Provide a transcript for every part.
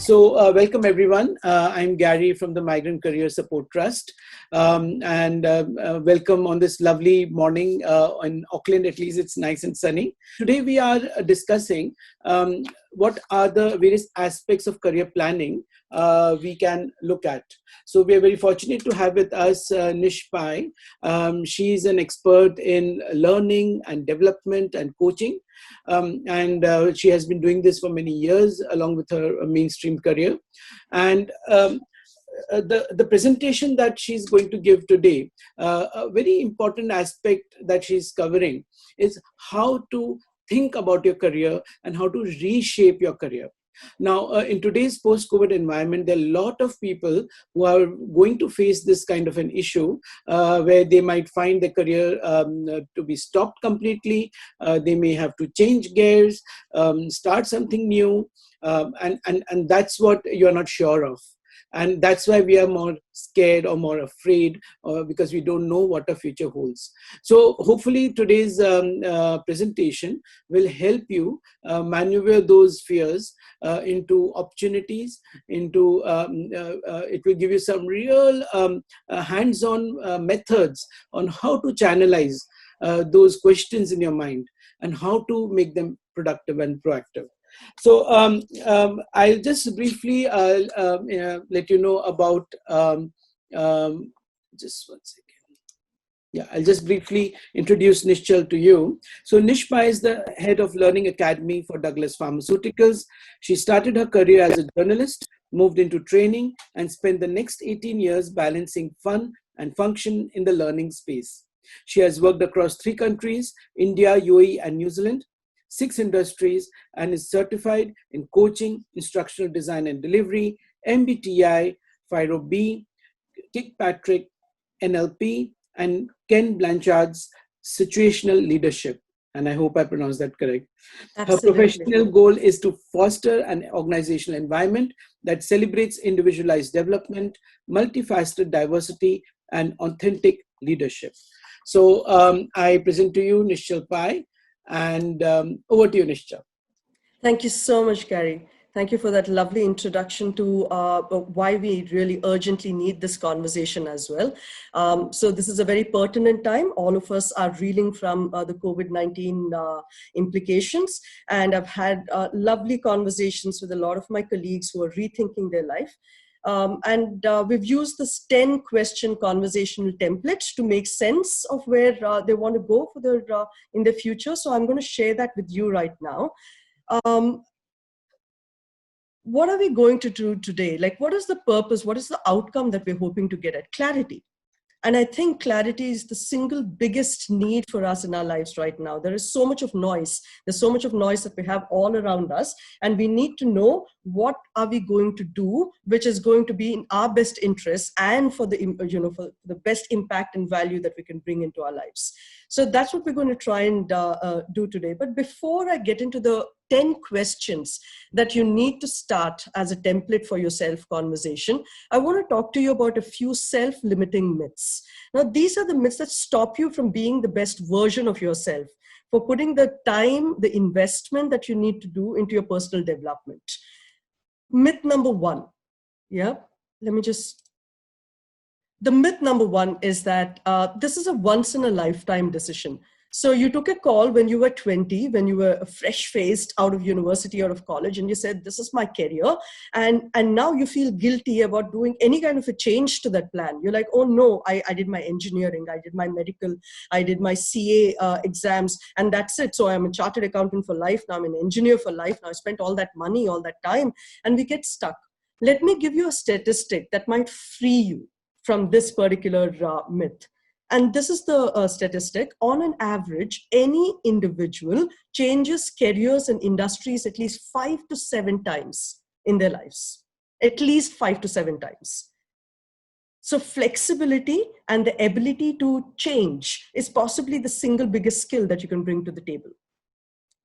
Welcome everyone. I'm Gary from the Migrant Career Support Trust, welcome on this lovely morning in Auckland. At least it's nice and sunny. Today we are discussing what are the various aspects of career planning we can look at. So we are very fortunate to have with us Nish Pai. She's an expert in learning and development and coaching. She has been doing this for many years along with her mainstream career. And the presentation that she's going to give today, a very important aspect that she's covering is how to think about your career and how to reshape your career. Now, in today's post-COVID environment, there are a lot of people who are going to face this kind of an issue where they might find their career to be stopped completely. They may have to change gears, start something new, and that's what you're not sure of. And that's why we are more scared or more afraid because we don't know what the future holds. So hopefully today's presentation will help you maneuver those fears into opportunities, it will give you some real hands-on methods on how to channelize those questions in your mind and how to make them productive and proactive. So I'll just briefly let you know about, just one second. Yeah, I'll just briefly introduce Nishchal to you. So Nish Pai is the head of Learning Academy for Douglas Pharmaceuticals. She started her career as a journalist, moved into training, and spent the next 18 years balancing fun and function in the learning space. She has worked across 3 countries, India, UAE, and New Zealand, 6 industries, and is certified in coaching, instructional design and delivery, MBTI, FIRO-B, Kirkpatrick, NLP, and Ken Blanchard's situational leadership. And I hope I pronounced that correct. Absolutely. Her professional goal is to foster an organizational environment that celebrates individualized development, multifaceted diversity, and authentic leadership. So I present to you Nishchal Pai. And over to you, Nishchal. Thank you so much, Gary. Thank you for that lovely introduction to why we really urgently need this conversation as well. So this is a very pertinent time. All of us are reeling from the COVID-19 implications. And I've had lovely conversations with a lot of my colleagues who are rethinking their life. We've used this 10-question conversational template to make sense of where they want to go for their in the future. So I'm going to share that with you right now. What are we going to do today? Like, what is the purpose? What is the outcome that we're hoping to get at? Clarity. And I think clarity is the single biggest need for us in our lives right now. There is so much of noise. There's so much of noise that we have all around us. And we need to know what are we going to do, which is going to be in our best interest and for the, for the best impact and value that we can bring into our lives. So that's what we're going to try and do today. But before I get into the 10 questions that you need to start as a template for your self-conversation, I want to talk to you about a few self-limiting myths. Now, these are the myths that stop you from being the best version of yourself, for putting the time, the investment that you need to do into your personal development. Myth number 1. Yeah, the myth number 1 is that this is a once in a lifetime decision. So you took a call when you were 20, when you were fresh-faced out of university or of college, and you said, this is my career. And now you feel guilty about doing any kind of a change to that plan. You're like, oh no, I did my engineering, I did my medical, I did my CA exams, and that's it. So I'm a chartered accountant for life. Now I'm an engineer for life. Now I spent all that money, all that time, and we get stuck. Let me give you a statistic that might free you from this particular myth. And this is the statistic. On an average, any individual changes careers and industries at least 5 to 7 times in their lives. At least 5 to 7 times. So flexibility and the ability to change is possibly the single biggest skill that you can bring to the table.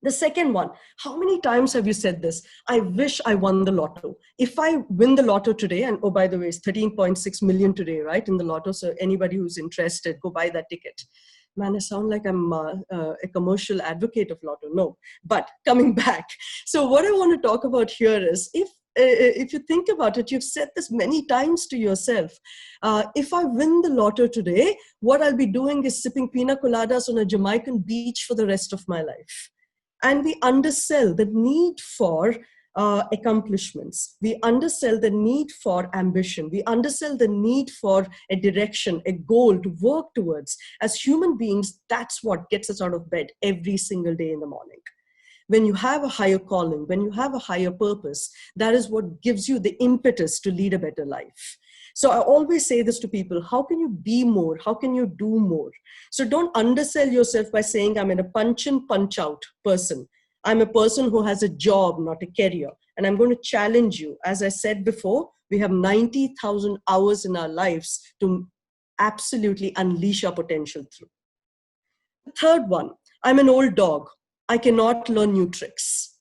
The second one, how many times have you said this? I wish I won the lotto. If I win the lotto today, and oh, by the way, it's 13.6 million today, right, in the lotto. So anybody who's interested, go buy that ticket. Man, I sound like I'm a commercial advocate of lotto. No, but coming back. So what I want to talk about here is, if if you think about it, you've said this many times to yourself. If I win the lotto today, what I'll be doing is sipping pina coladas on a Jamaican beach for the rest of my life. And we undersell the need for accomplishments. We undersell the need for ambition. We undersell the need for a direction, a goal to work towards. As human beings, that's what gets us out of bed every single day in the morning. When you have a higher calling, when you have a higher purpose, that is what gives you the impetus to lead a better life. So I always say this to people: how can you be more? How can you do more? So don't undersell yourself by saying, I'm in a punch in, punch out person. I'm a person who has a job, not a career. And I'm going to challenge you. As I said before, we have 90,000 hours in our lives to absolutely unleash our potential through. The third one, I'm an old dog. I cannot learn new tricks.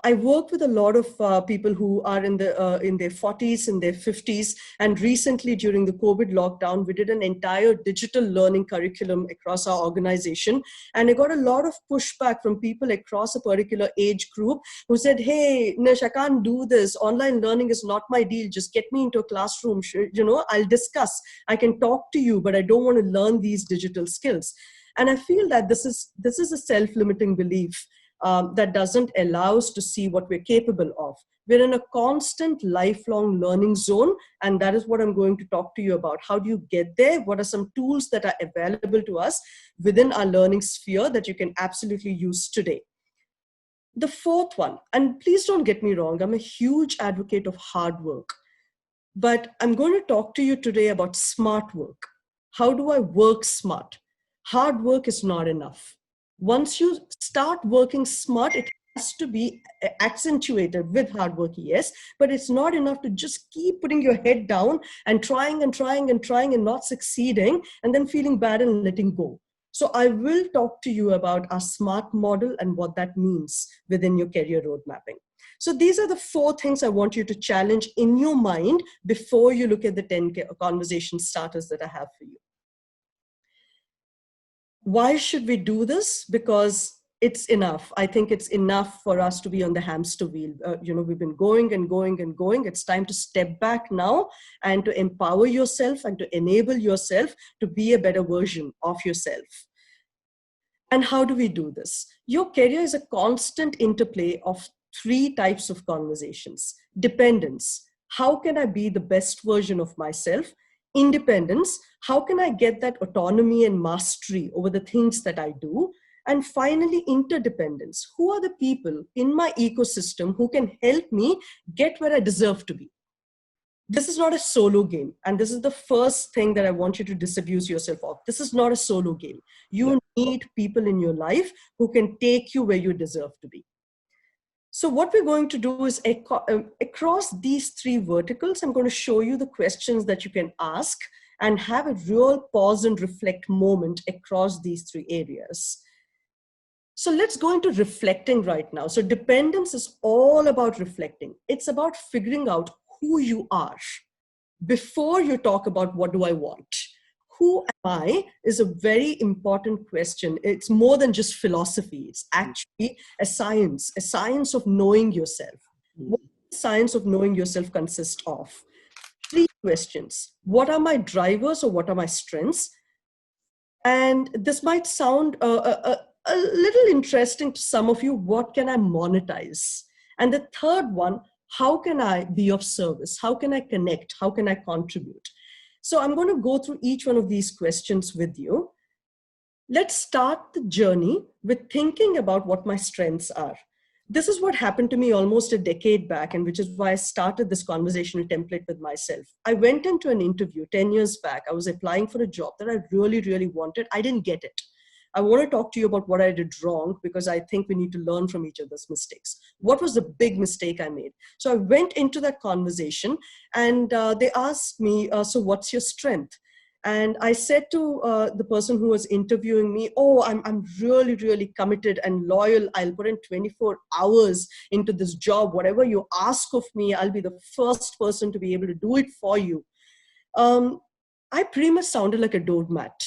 I work with a lot of people who are in their 40s, in their 50s. And recently, during the COVID lockdown, we did an entire digital learning curriculum across our organization. And I got a lot of pushback from people across a particular age group who said, hey, Nish, I can't do this. Online learning is not my deal. Just get me into a classroom. I'll discuss. I can talk to you, but I don't want to learn these digital skills. And I feel that this is a self-limiting belief. That doesn't allow us to see what we're capable of. We're in a constant lifelong learning zone, and that is what I'm going to talk to you about. How do you get there? What are some tools that are available to us within our learning sphere that you can absolutely use today? The fourth one, and please don't get me wrong, I'm a huge advocate of hard work, but I'm going to talk to you today about smart work. How do I work smart? Hard work is not enough. Once you start working smart, it has to be accentuated with hard work, yes, but it's not enough to just keep putting your head down and trying and trying and trying and not succeeding and then feeling bad and letting go. So I will talk to you about our SMART model and what that means within your career road mapping. So these are the 4 things I want you to challenge in your mind before you look at the 10 conversation starters that I have for you. Why should we do this? Because it's enough. I think it's enough for us to be on the hamster wheel. We've been going and going and going. It's time to step back now and to empower yourself and to enable yourself to be a better version of yourself. And how do we do this? Your career is a constant interplay of 3 types of conversations. Dependence. How can I be the best version of myself? Independence. How can I get that autonomy and mastery over the things that I do? And finally, interdependence. Who are the people in my ecosystem who can help me get where I deserve to be? This is not a solo game. And this is the first thing that I want you to disabuse yourself of. This is not a solo game. You need people in your life who can take you where you deserve to be. So what we're going to do is across these 3 verticals, I'm going to show you the questions that you can ask and have a real pause and reflect moment across these 3 areas. So let's go into reflecting right now. So dependence is all about reflecting. It's about figuring out who you are before you talk about what do I want. Who am I is a very important question. It's more than just philosophy. It's actually a science of knowing yourself. What does the science of knowing yourself consist of? 3 questions. What are my drivers or what are my strengths? And this might sound a little interesting to some of you. What can I monetize? And the third one, how can I be of service? How can I connect? How can I contribute? So I'm going to go through each one of these questions with you. Let's start the journey with thinking about what my strengths are. This is what happened to me almost a decade back, and which is why I started this conversational template with myself. I went into an interview 10 years back. I was applying for a job that I really, really wanted. I didn't get it. I want to talk to you about what I did wrong because I think we need to learn from each other's mistakes. What was the big mistake I made? So I went into that conversation and they asked me, so what's your strength? And I said to the person who was interviewing me, oh, I'm really, really committed and loyal. I'll put in 24 hours into this job. Whatever you ask of me, I'll be the first person to be able to do it for you. I pretty much sounded like a doormat.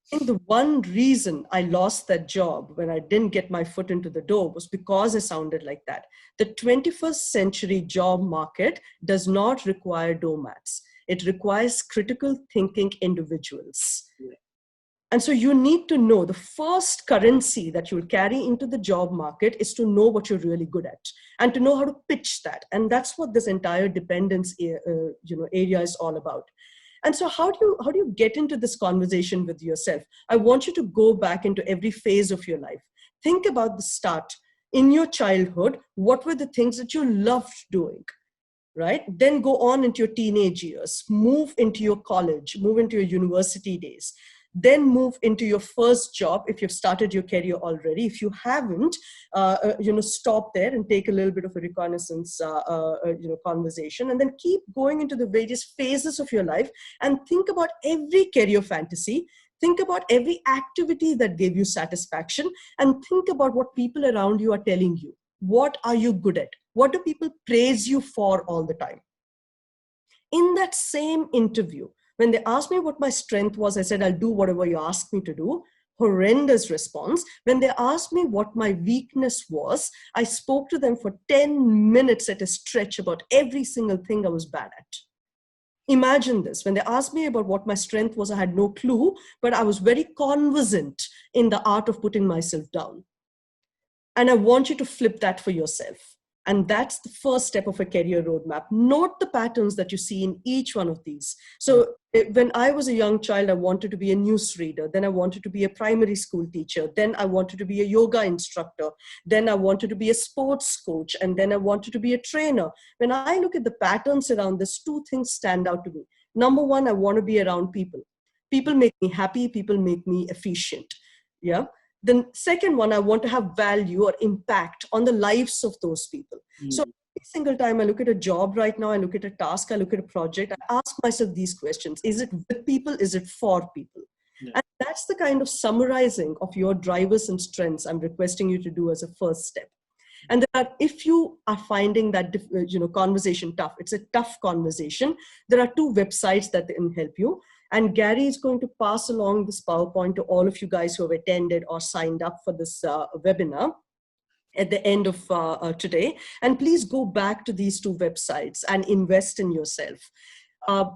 think the one reason I lost that job when I didn't get my foot into the door was because I sounded like that. The 21st century job market does not require doormats. It requires critical thinking individuals. Yeah. And so you need to know the first currency that you'll carry into the job market is to know what you're really good at and to know how to pitch that. And that's what this entire dependence area is all about. And so how do you get into this conversation with yourself? I want you to go back into every phase of your life. Think about the start. In your childhood, what were the things that you loved doing? Right? Then go on into your teenage years, move into your college, move into your university days. Then move into your first job if you've started your career already. If you haven't, stop there and take a little bit of a reconnaissance conversation, and then keep going into the various phases of your life and think about every career fantasy. Think about every activity that gave you satisfaction, and think about what people around you are telling you. What are you good at? What do people praise you for all the time? In that same interview, when they asked me what my strength was, I said, I'll do whatever you ask me to do. Horrendous response. When they asked me what my weakness was, I spoke to them for 10 minutes at a stretch about every single thing I was bad at. Imagine this. When they asked me about what my strength was, I had no clue, but I was very conversant in the art of putting myself down. And I want you to flip that for yourself. And that's the first step of a career roadmap. Note the patterns that you see in each one of these. So when I was a young child, I wanted to be a newsreader. Then I wanted to be a primary school teacher. Then I wanted to be a yoga instructor. Then I wanted to be a sports coach. And then I wanted to be a trainer. When I look at the patterns around this, two things stand out to me. Number one, I want to be around people. People make me happy. People make me efficient. Yeah. The second one, I want to have value or impact on the lives of those people. So every single time I look at a job right now, I look at a task, I look at a project, I ask myself these questions. Is it with people? Is it for people? Yeah. And that's the kind of summarizing of your drivers and strengths I'm requesting you to do as a first step. And if you are finding that conversation tough, it's a tough conversation, there are two websites that can help you. And Gary is going to pass along this PowerPoint to all of you guys who have attended or signed up for this webinar at the end of today. And please go back to these two websites and invest in yourself.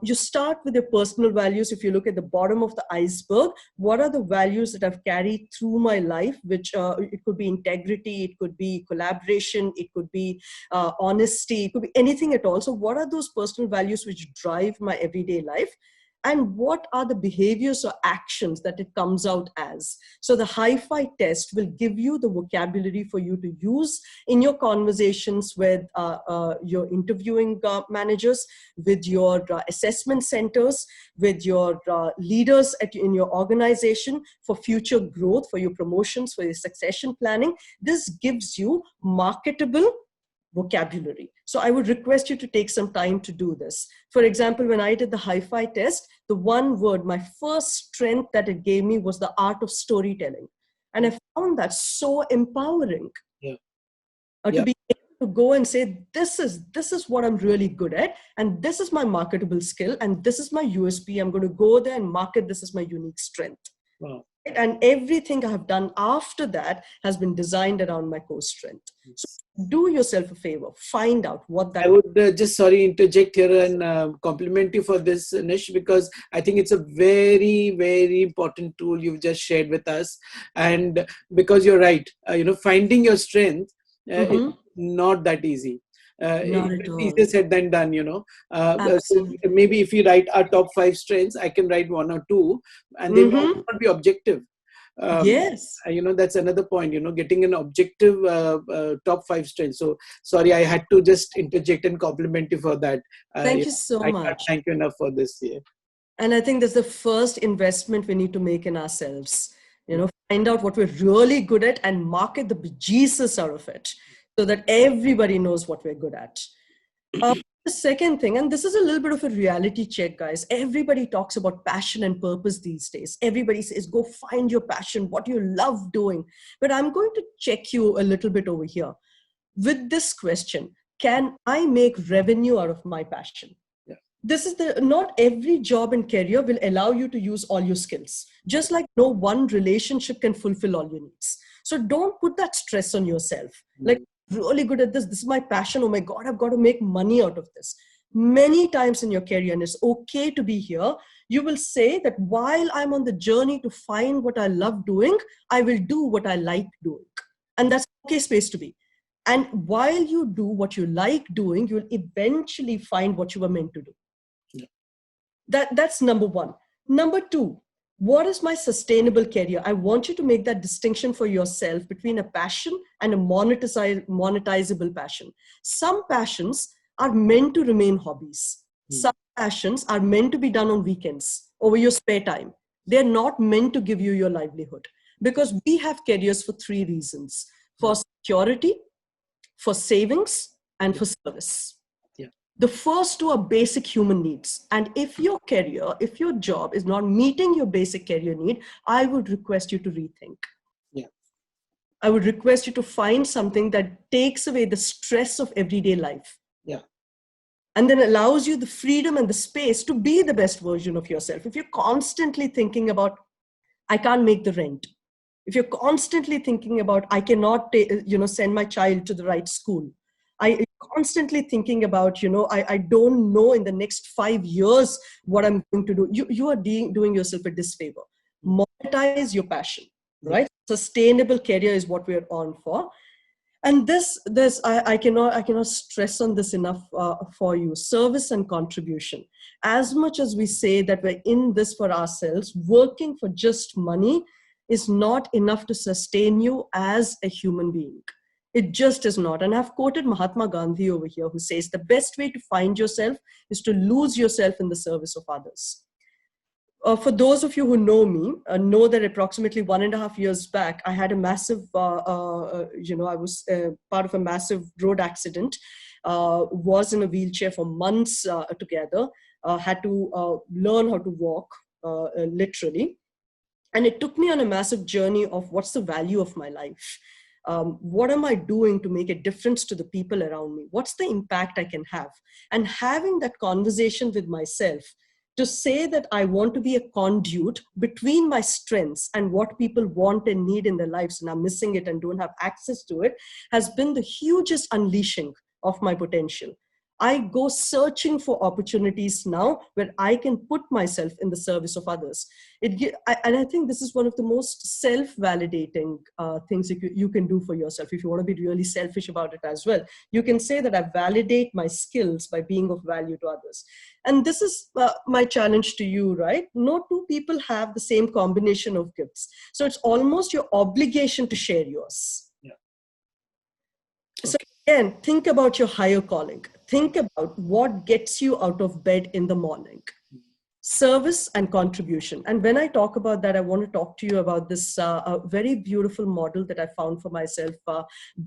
You start with your personal values. If you look at the bottom of the iceberg, what are the values that I've carried through my life, which it could be integrity, it could be collaboration, it could be honesty, it could be anything at all. So what are those personal values which drive my everyday life? And what are the behaviors or actions that it comes out as? So the Hi-Fi test will give you the vocabulary for you to use in your conversations with your interviewing managers, with your assessment centers, with your leaders in your organization for future growth, for your promotions, for your succession planning. This gives you marketable vocabulary. So I would request you to take some time to do this. For example, when I did the Hi-Fi test, the one word, my first strength that it gave me was the art of storytelling. And I found that so empowering. Yeah. To be able to go and say, this is what I'm really good at, and this is my marketable skill, and this is my USP. I'm going to go there and market this as my unique strength. Wow. And everything I have done after that has been designed around my core strength. So do yourself a favor, find out what that I would interject here and compliment you for this, Nish, because I think it's a very, very important tool you've just shared with us. And because you're right, finding your strength is not that easy. It's easier said than done, so maybe if you write our top 5 strengths, I can write 1 or 2, and they will not be objective. Yes. That's another point, getting an objective top 5 strengths. So sorry, I had to just interject and compliment you for that. Thank you so much. I can't thank you enough for this. Yeah. And I think that's the first investment we need to make in ourselves. Find out what we're really good at and market the bejesus out of it, so that everybody knows what we're good at. The second thing, and this is a little bit of a reality check, guys. Everybody talks about passion and purpose these days. Everybody says, go find your passion, what you love doing. But I'm going to check you a little bit over here. With this question, can I make revenue out of my passion? Yeah. this is not every job and career will allow you to use all your skills. Just like no one relationship can fulfill all your needs. So don't put that stress on yourself. Like, really good at this. This is my passion. Oh my God, I've got to make money out of this. Many times in your career, and it's okay to be here, you will say that while I'm on the journey to find what I love doing, I will do what I like doing. And that's an okay space to be. And while you do what you like doing, you'll eventually find what you were meant to do. Yeah. That's number one. Number two, what is my sustainable career? I want you to make that distinction for yourself between a passion and a monetizable passion. Some passions are meant to remain hobbies. Some passions are meant to be done on weekends, over your spare time. They're not meant to give you your livelihood, because we have careers for three reasons: for security, for savings, and for service. Yeah. The first two are basic human needs. And if your career, if your job is not meeting your basic career need, I would request you to rethink. Yeah. I would request you to find something that takes away the stress of everyday life. Yeah. And then allows you the freedom and the space to be the best version of yourself. If you're constantly thinking about, I can't make the rent. If you're constantly thinking about, I cannot send my child to the right school. I constantly thinking about, I don't know in the next 5 years what I'm going to do. You are doing yourself a disfavor. Monetize your passion, right? Sustainable career is what we're on for. And I cannot stress on this enough for you. Service and contribution. As much as we say that we're in this for ourselves, working for just money is not enough to sustain you as a human being. It just is not. And I've quoted Mahatma Gandhi over here, who says the best way to find yourself is to lose yourself in the service of others. For those of you who know me, know that approximately 1.5 years back, I had a massive, I was part of a massive road accident, was in a wheelchair for months together, had to learn how to walk, literally. And it took me on a massive journey of what's the value of my life? What am I doing to make a difference to the people around me? What's the impact I can have? And having that conversation with myself to say that I want to be a conduit between my strengths and what people want and need in their lives and are missing it and don't have access to it has been the hugest unleashing of my potential. I go searching for opportunities now where I can put myself in the service of others. And I think this is one of the most self-validating things you can do for yourself. If you want to be really selfish about it as well, you can say that I validate my skills by being of value to others. And this is my challenge to you, right? No two people have the same combination of gifts. So it's almost your obligation to share yours. Yeah. So again, think about your higher calling. Think about what gets you out of bed in the morning. Service and contribution. And when I talk about that, I want to talk to you about this very beautiful model that I found for myself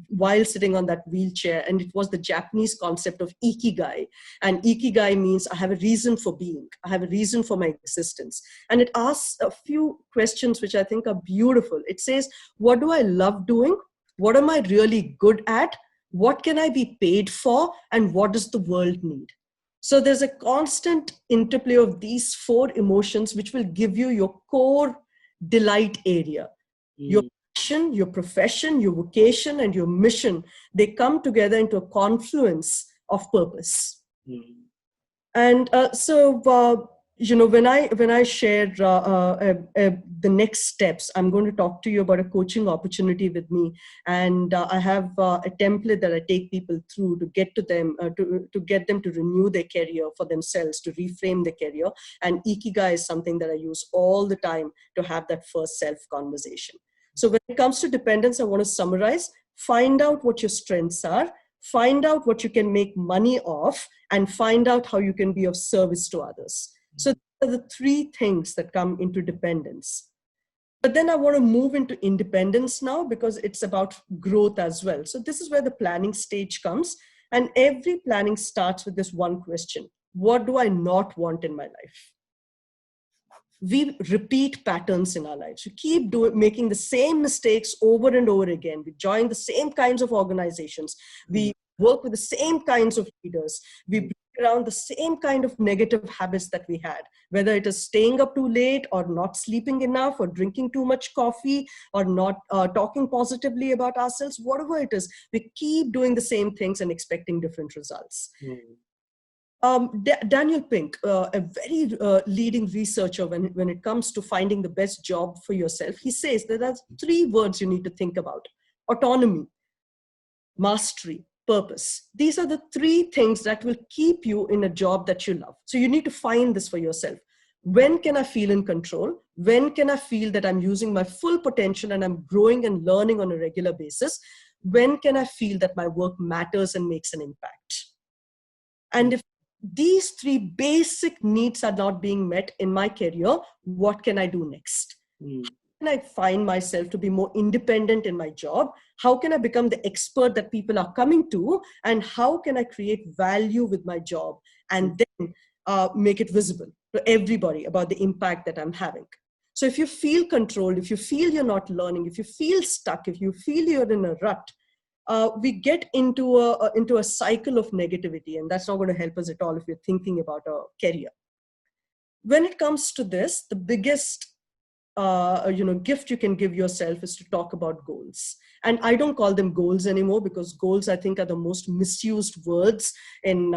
while sitting on that wheelchair. And it was the Japanese concept of ikigai. And ikigai means I have a reason for being. I have a reason for my existence. And it asks a few questions which I think are beautiful. It says, what do I love doing? What am I really good at? What can I be paid for? And what does the world need? So there's a constant interplay of these four emotions, which will give you your core delight area. Your passion, your profession, your vocation, and your mission, they come together into a confluence of purpose. And when I share the next steps, I'm going to talk to you about a coaching opportunity with me, and I have a template that I take people through to get to them to get them to renew their career for themselves, to reframe their career. And Ikigai is something that I use all the time to have that first self conversation. So when it comes to dependence, I want to summarize: find out what your strengths are, find out what you can make money off, and find out how you can be of service to others. So these are the three things that come into dependence. But then I want to move into independence now, because it's about growth as well. So this is where the planning stage comes. And every planning starts with this one question: what do I not want in my life? We repeat patterns in our lives. We keep making the same mistakes over and over again. We join the same kinds of organizations. We work with the same kinds of leaders. We around the same kind of negative habits that we had, whether it is staying up too late or not sleeping enough or drinking too much coffee or not talking positively about ourselves, whatever it is, we keep doing the same things and expecting different results. Daniel Pink, a very leading researcher when it comes to finding the best job for yourself, he says that there's 3 words you need to think about: autonomy, mastery, purpose. These are the 3 things that will keep you in a job that you love. So you need to find this for yourself. When can I feel in control? When can I feel that I'm using my full potential and I'm growing and learning on a regular basis? When can I feel that my work matters and makes an impact? And if these 3 basic needs are not being met in my career, what can I do next? How can I find myself to be more independent in my job? How can I become the expert that people are coming to? And how can I create value with my job and then make it visible to everybody about the impact that I'm having? So if you feel controlled, if you feel you're not learning, if you feel stuck, if you feel you're in a rut, we get into a cycle of negativity, and that's not going to help us at all if we're thinking about a career. When it comes to this, the biggest gift you can give yourself is to talk about goals. And I don't call them goals anymore, because goals, I think, are the most misused words in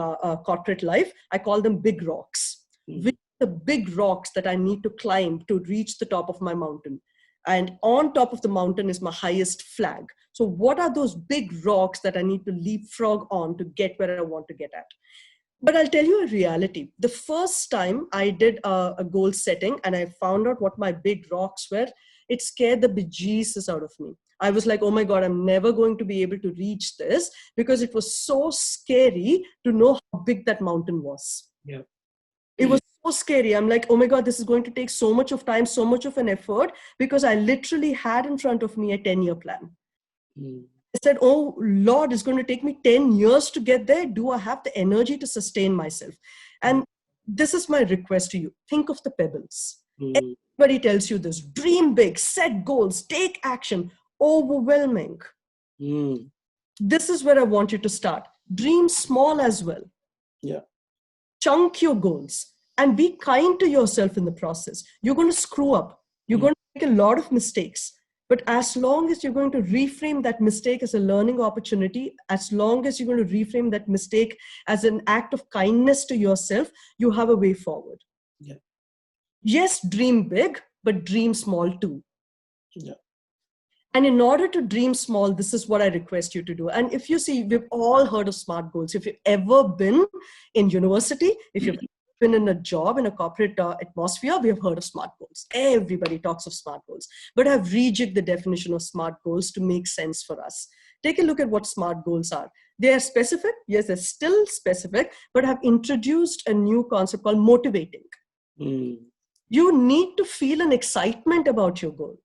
corporate life. I call them big rocks. Which are the big rocks that I need to climb to reach the top of my mountain. And on top of the mountain is my highest flag. So what are those big rocks that I need to leapfrog on to get where I want to get at? But I'll tell you a reality. The first time I did a goal setting and I found out what my big rocks were, it scared the bejesus out of me. I was like, oh my God, I'm never going to be able to reach this, because it was so scary to know how big that mountain was. Yeah. It was so scary. I'm like, oh my God, this is going to take so much of time, so much of an effort, because I literally had in front of me a 10-year plan. I said, oh Lord, it's going to take me 10 years to get there. Do I have the energy to sustain myself? And this is my request to you. Think of the pebbles. Everybody tells you this: dream big, set goals, take action. Overwhelming. This is where I want you to start. Dream small as well. Yeah. Chunk your goals and be kind to yourself in the process. You're going to screw up. You're going to make a lot of mistakes. But as long as you're going to reframe that mistake as a learning opportunity, as long as you're going to reframe that mistake as an act of kindness to yourself, you have a way forward. Yeah. Yes, dream big, but dream small too. Yeah. And in order to dream small, this is what I request you to do. And if you see, we've all heard of SMART goals. If you've ever been in university, if you've been in a job in a corporate atmosphere, we have heard of SMART goals. Everybody talks of SMART goals. But I've rejigged the definition of SMART goals to make sense for us. Take a look at what SMART goals are. They are specific. Yes, they're still specific, but have introduced a new concept called motivating. You need to feel an excitement about your goal.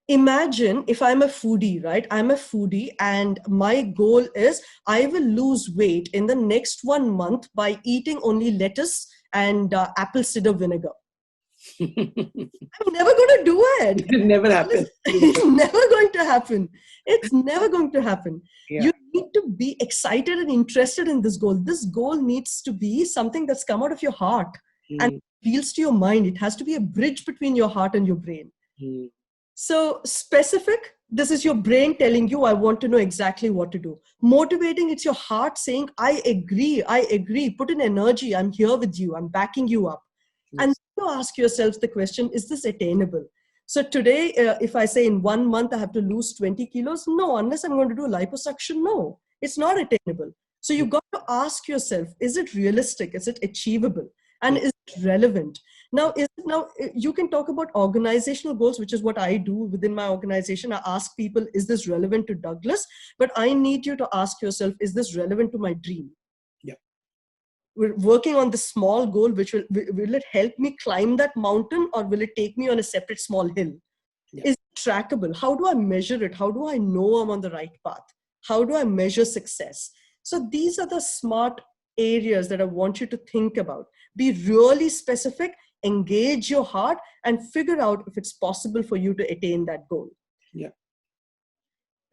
Imagine if I'm a foodie, right? I'm a foodie and my goal is I will lose weight in the next 1 month by eating only lettuce and apple cider vinegar. I'm never going to do it. It never happens. It's never going to happen. It's never going to happen. Yeah. You need to be excited and interested in this goal. This goal needs to be something that's come out of your heart and feels to your mind. It has to be a bridge between your heart and your brain. So specific, this is your brain telling you, I want to know exactly what to do. Motivating, it's your heart saying, I agree, put in energy, I'm here with you, I'm backing you up. Yes. And you ask yourself the question, is this attainable? So today, if I say in 1 month I have to lose 20 kilos, no, unless I'm going to do liposuction, no, it's not attainable. So you've got to ask yourself, is it realistic? Is it achievable? And is it relevant? Now, you can talk about organizational goals, which is what I do within my organization. I ask people, is this relevant to Douglas? But I need you to ask yourself, is this relevant to my dream? Yeah. We're working on this small goal, which will it help me climb that mountain, or will it take me on a separate small hill? Yeah. Is it trackable? How do I measure it? How do I know I'm on the right path? How do I measure success? So these are the SMART areas that I want you to think about. Be really specific, engage your heart, and figure out if it's possible for you to attain that goal. Yeah.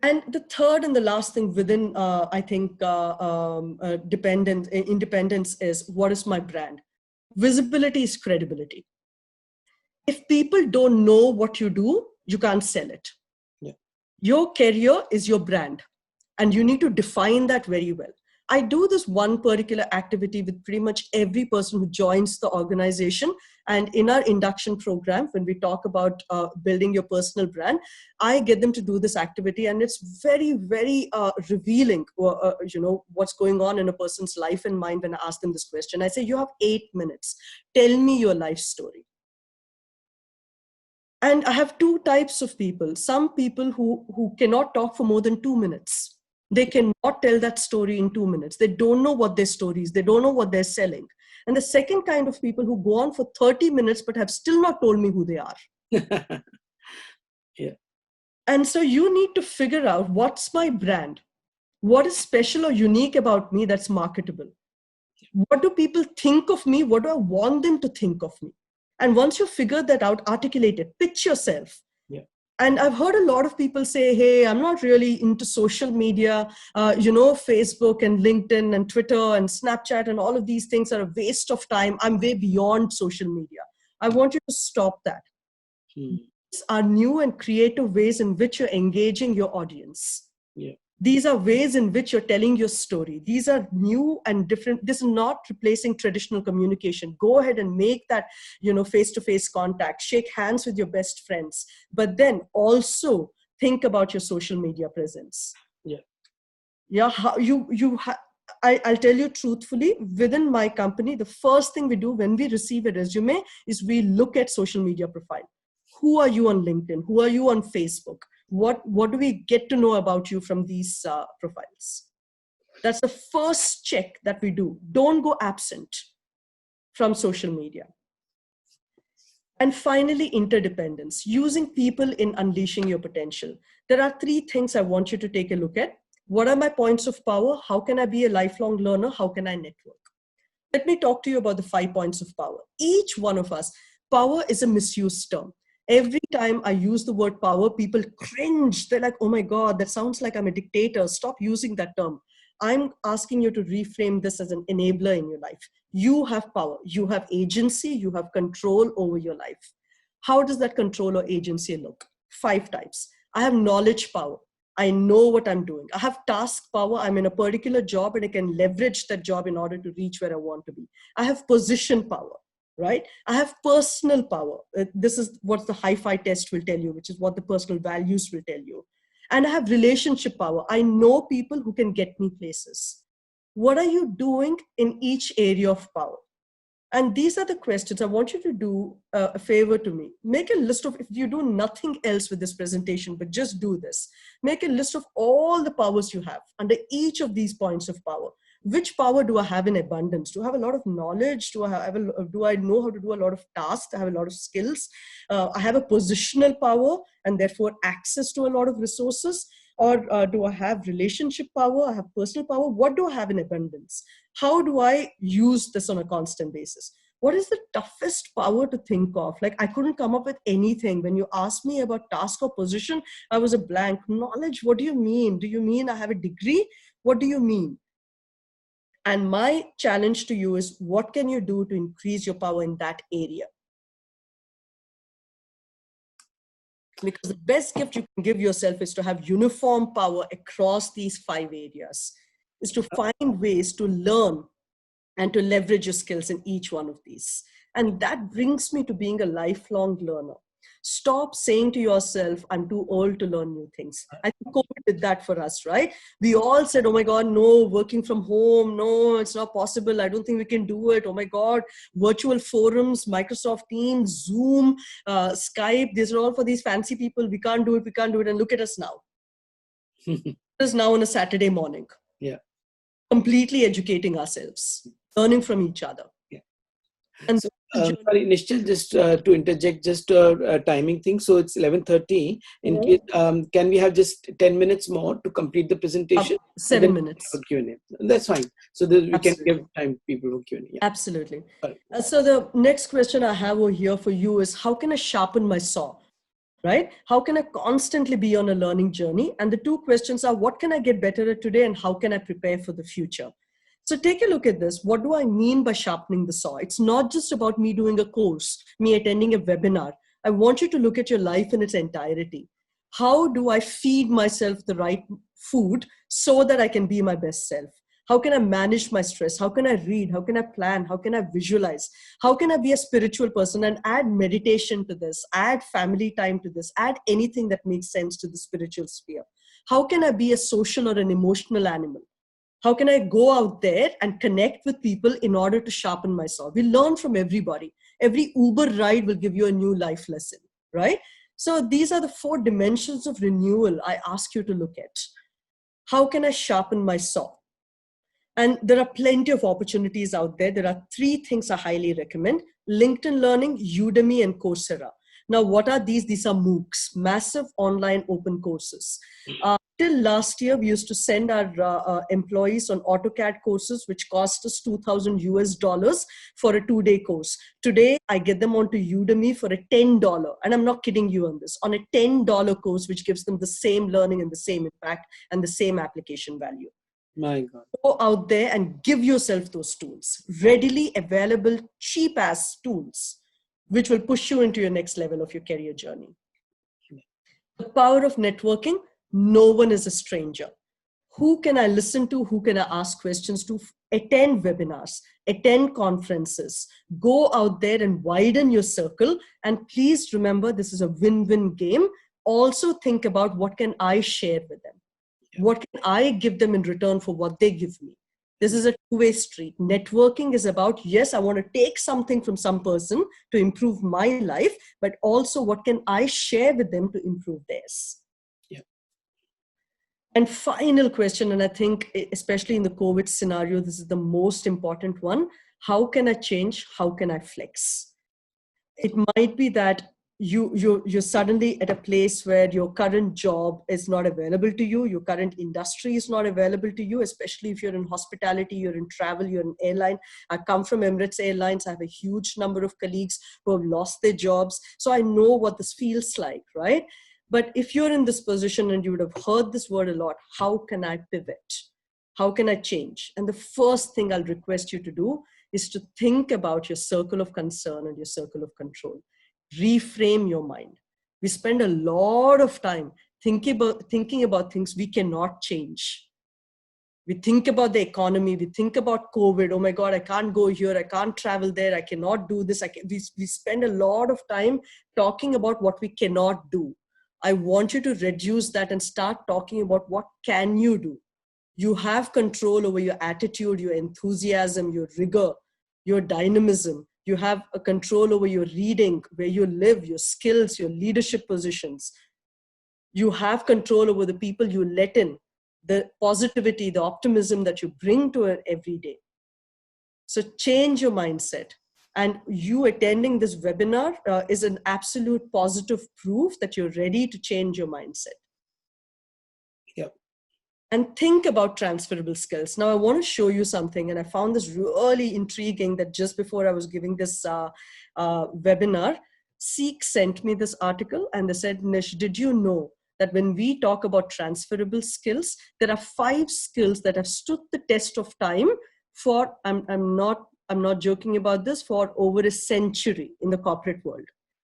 And the third and the last thing within, I think, independence is, what is my brand? Visibility is credibility. If people don't know what you do, you can't sell it. Yeah. Your career is your brand, and you need to define that very well. I do this one particular activity with pretty much every person who joins the organization. And in our induction program, when we talk about building your personal brand, I get them to do this activity, and it's very, very revealing, what's going on in a person's life and mind when I ask them this question. I say, you have 8 minutes. Tell me your life story. And I have two types of people. Some people who cannot talk for more than 2 minutes. They cannot tell that story in 2 minutes. They don't know what their story is. They don't know what they're selling. And the second kind of people who go on for 30 minutes but have still not told me who they are. Yeah. And so you need to figure out, what's my brand? What is special or unique about me that's marketable? What do people think of me? What do I want them to think of me? And once you figure that out, articulate it, pitch yourself. Yeah. And I've heard a lot of people say, hey, I'm not really into social media. Facebook and LinkedIn and Twitter and Snapchat and all of these things are a waste of time. I'm way beyond social media. I want you to stop that. These are new and creative ways in which you're engaging your audience. Yeah. These are ways in which you're telling your story. These are new and different. This is not replacing traditional communication. Go ahead and make that, face-to-face contact, shake hands with your best friends, but then also think about your social media presence. Yeah. Yeah. How I'll tell you truthfully, within my company, the first thing we do when we receive a resume is we look at social media profile. Who are you on LinkedIn? Who are you on Facebook? What do we get to know about you from these profiles? That's the first check that we do. Don't go absent from social media. And finally, interdependence, using people in unleashing your potential. There are 3 things I want you to take a look at. What are my points of power? How can I be a lifelong learner? How can I network? Let me talk to you about the 5 points of power. Each one of us, power is a misused term. Every time I use the word power, people cringe. They're like, oh my God, that sounds like I'm a dictator. Stop using that term. I'm asking you to reframe this as an enabler in your life. You have power. You have agency. You have control over your life. How does that control or agency look? 5 types. I have knowledge power. I know what I'm doing. I have task power. I'm in a particular job and I can leverage that job in order to reach where I want to be. I have position power. Right? I have personal power. This is what the hi-fi test will tell you, which is what the personal values will tell you. And I have relationship power. I know people who can get me places. What are you doing in each area of power? And these are the questions. I want you to do a favor to me. Make a list of, if you do nothing else with this presentation, but just do this. Make a list of all the powers you have under each of these points of power. Which power do I have in abundance? Do I have a lot of knowledge? Do I know how to do a lot of tasks? I have a lot of skills. I have a positional power and therefore access to a lot of resources. Or do I have relationship power? I have personal power. What do I have in abundance? How do I use this on a constant basis? What is the toughest power to think of? Like, I couldn't come up with anything. When you asked me about task or position, I was a blank. Knowledge, what do you mean? Do you mean I have a degree? What do you mean? And my challenge to you is, what can you do to increase your power in that area? Because the best gift you can give yourself is to have uniform power across these 5 areas, is to find ways to learn and to leverage your skills in each one of these. And that brings me to being a lifelong learner. Stop saying to yourself, I'm too old to learn new things. I think COVID did that for us, right? We all said, oh my God, no, working from home. No, it's not possible. I don't think we can do it. Oh my God, virtual forums, Microsoft Teams, Zoom, Skype. These are all for these fancy people. We can't do it. We can't do it. And look at us now. It is now on a Saturday morning. Yeah. Completely educating ourselves, learning from each other. Yeah. And so, sorry, Nishchal, just to interject, just a timing thing. So it's 11:30. In case, can we have just 10 minutes more to complete the presentation? 7 minutes. Q&A. That's fine. So that we Absolutely. can give time people for Q&A. Yeah. Absolutely. So the next question I have over here for you is, how can I sharpen my saw? right? How can I constantly be on a learning journey? And the two questions are, what can I get better at today and how can I prepare for the future? So take a look at this. What do I mean by sharpening the saw? It's not just about me doing a course, me attending a webinar. I want you to look at your life in its entirety. How do I feed myself the right food so that I can be my best self? How can I manage my stress? How can I read? How can I plan? How can I visualize? How can I be a spiritual person and add meditation to this, add family time to this, add anything that makes sense to the spiritual sphere? How can I be a social or an emotional animal? How can I go out there and connect with people in order to sharpen myself? We learn from everybody. Every Uber ride will give you a new life lesson, right? So these are the 4 dimensions of renewal I ask you to look at. How can I sharpen my saw? And there are plenty of opportunities out there. There are 3 things I highly recommend: LinkedIn Learning, Udemy, and Coursera. Now, what are these? These are MOOCs, massive online open courses. Till last year, we used to send our employees on AutoCAD courses, which cost us $2,000 for a 2-day course. Today, I get them onto Udemy for a $10, and I'm not kidding you on this, on a $10 course, which gives them the same learning and the same impact and the same application value. My God. Go out there and give yourself those tools, readily available, cheap ass tools, which will push you into your next level of your career journey. The power of networking: no one is a stranger. Who can I listen to? Who can I ask questions to? Attend webinars, attend conferences, go out there and widen your circle. And please remember, this is a win-win game. Also think about, what can I share with them? What can I give them in return for what they give me? This is a two-way street. Networking is about, yes, I want to take something from some person to improve my life, but also what can I share with them to improve theirs? Yeah. And final question, and I think especially in the COVID scenario, this is the most important one. How can I change? How can I flex? It might be that you're suddenly at a place where your current job is not available to you, your current industry is not available to you, especially if you're in hospitality, you're in travel, you're in airline. I come from Emirates Airlines. I have a huge number of colleagues who have lost their jobs. So I know what this feels like, right? But if you're in this position, and you would have heard this word a lot, how can I pivot? How can I change? And the first thing I'll request you to do is to think about your circle of concern and your circle of control. Reframe your mind. We spend a lot of time thinking about things we cannot change. We think about the economy. We think about COVID. Oh my God, I can't go here. I can't travel there. I cannot do this. We spend a lot of time talking about what we cannot do. I want you to reduce that and start talking about what can you do. You have control over your attitude, your enthusiasm, your rigor, your dynamism. You have a control over your reading, where you live, your skills, your leadership positions. You have control over the people you let in, the positivity, the optimism that you bring to it every day. So change your mindset. And you attending this webinar is an absolute positive proof that you're ready to change your mindset. Yep. And think about transferable skills. Now, I want to show you something, and I found this really intriguing that just before I was giving this webinar, Seek sent me this article, and they said, Nish, did you know that when we talk about transferable skills, there are 5 skills that have stood the test of time for, I'm not joking about this, for over a century in the corporate world.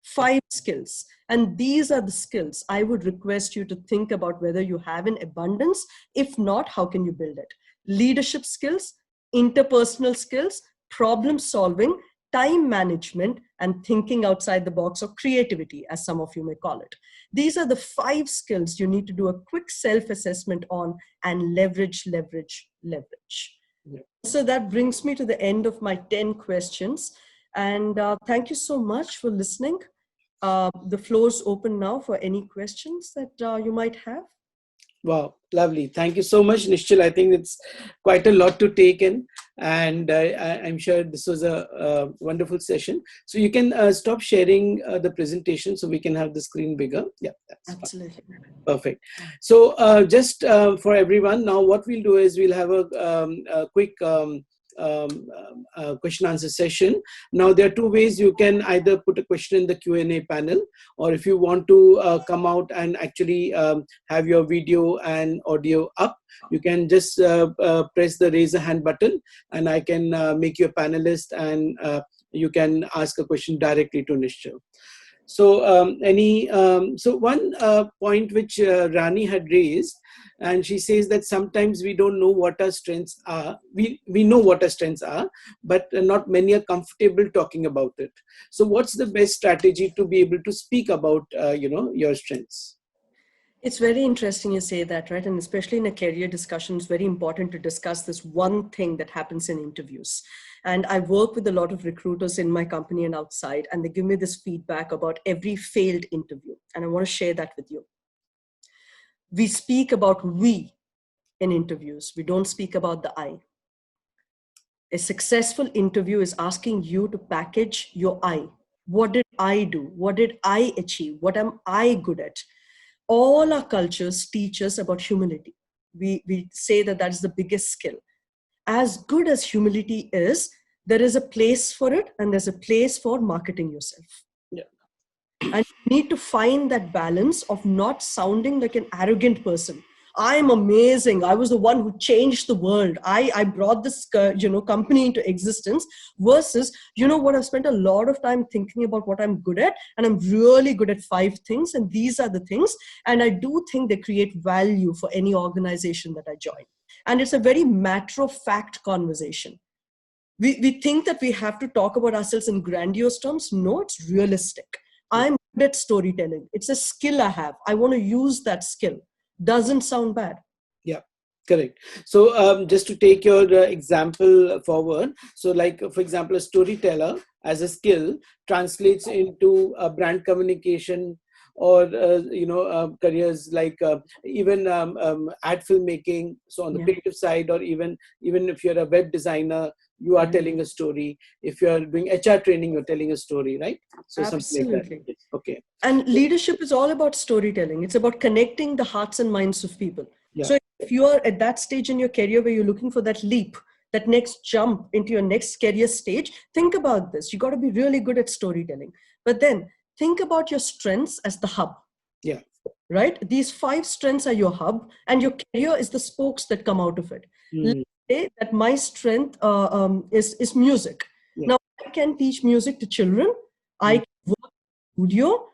5 skills. And these are the skills I would request you to think about whether you have in abundance. If not, how can you build it? Leadership skills, interpersonal skills, problem solving, time management, and thinking outside the box, or creativity, as some of you may call it. These are the 5 skills you need to do a quick self-assessment on and leverage. Yeah. So that brings me to the end of my 10 questions. And thank you so much for listening. The floor is open now for any questions that you might have. Wow, lovely. Thank you so much, Nishchal. I think it's quite a lot to take in, and I'm sure this was a wonderful session. So you can stop sharing the presentation so we can have the screen bigger. Yeah, that's absolutely fine. Perfect. So just for everyone, now what we'll do is we'll have a quick question answer session. Now, there are two ways. You can either put a question in the Q&A panel, or if you want to come out and actually have your video and audio up, you can just press the raise a hand button, and I can make you a panelist, and you can ask a question directly to Nishchal. So so one point which Rani had raised, and she says that sometimes we don't know what our strengths are. We know what our strengths are, but not many are comfortable talking about it. So what's the best strategy to be able to speak about your strengths? It's very interesting you say that, right? And especially in a career discussion, it's very important to discuss this one thing that happens in interviews. And I work with a lot of recruiters in my company and outside, and they give me this feedback about every failed interview. And I want to share that with you. We speak about we in interviews. We don't speak about the I. A successful interview is asking you to package your I. What did I do? What did I achieve? What am I good at? All our cultures teach us about humility. We say that that's the biggest skill. As good as humility is, there is a place for it, and there's a place for marketing yourself. Yeah. And you need to find that balance of not sounding like an arrogant person. I'm amazing. I was the one who changed the world. I brought this company into existence, versus, what, I've spent a lot of time thinking about what I'm good at, and I'm really good at 5 things, and these are the things. And I do think they create value for any organization that I join. And it's a very matter-of-fact conversation. We think that we have to talk about ourselves in grandiose terms. No, it's realistic. I'm good at storytelling. It's a skill I have. I want to use that skill. Doesn't sound bad. Yeah, correct. So just to take your example forward, so like, for example, a storyteller as a skill translates into brand communication, or careers like even ad filmmaking. So on the creative side, or even if you're a web designer, you are telling a story. If you're doing HR training, you're telling a story, right? So Absolutely. Something like that. Okay. And leadership is all about storytelling. It's about connecting the hearts and minds of people. Yeah. So if you are at that stage in your career where you're looking for that leap, that next jump into your next career stage, think about this. You got to be really good at storytelling. But then think about your strengths as the hub. Yeah. Right? These 5 strengths are your hub, and your career is the spokes that come out of it. Let's say that my strength is music. Yeah. Now, I can teach music to children. I can work in a studio.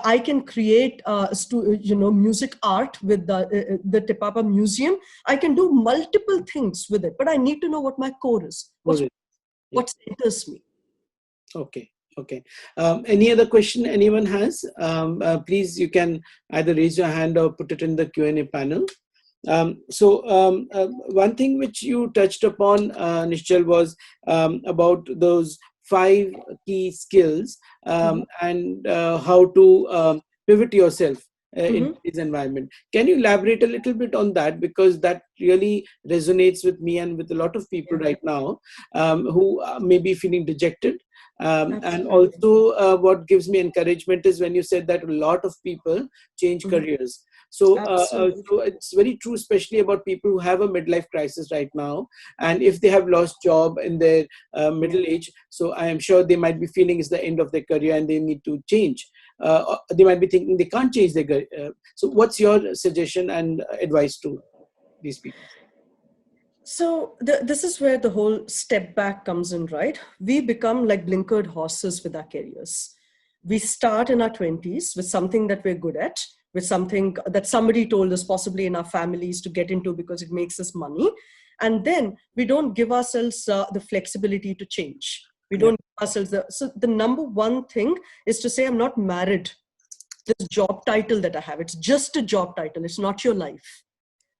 I can create music art with the Tipapa Museum. I can do multiple things with it, but I need to know what my core is. What centers me. Okay. Okay. Any other question anyone has? Please, you can either raise your hand or put it in the Q&A panel. One thing which you touched upon, Nishchal, was about those 5 key skills and how to pivot yourself in this environment. Can you elaborate a little bit on that? Because that really resonates with me and with a lot of people right now who may be feeling dejected. And also what gives me encouragement is when you said that a lot of people change careers. So it's very true, especially about people who have a midlife crisis right now. And if they have lost job in their middle age, so I am sure they might be feeling it's the end of their career and they need to change. They might be thinking they can't change their career. So what's your suggestion and advice to these people? So this is where the whole step back comes in, right? We become like blinkered horses with our careers. We start in our 20s with something that we're good at, with something that somebody told us, possibly in our families, to get into because it makes us money. And then we don't give ourselves the flexibility to change. We don't give ourselves so the number one thing is to say, I'm not married to this job title that I have. It's just a job title. It's not your life.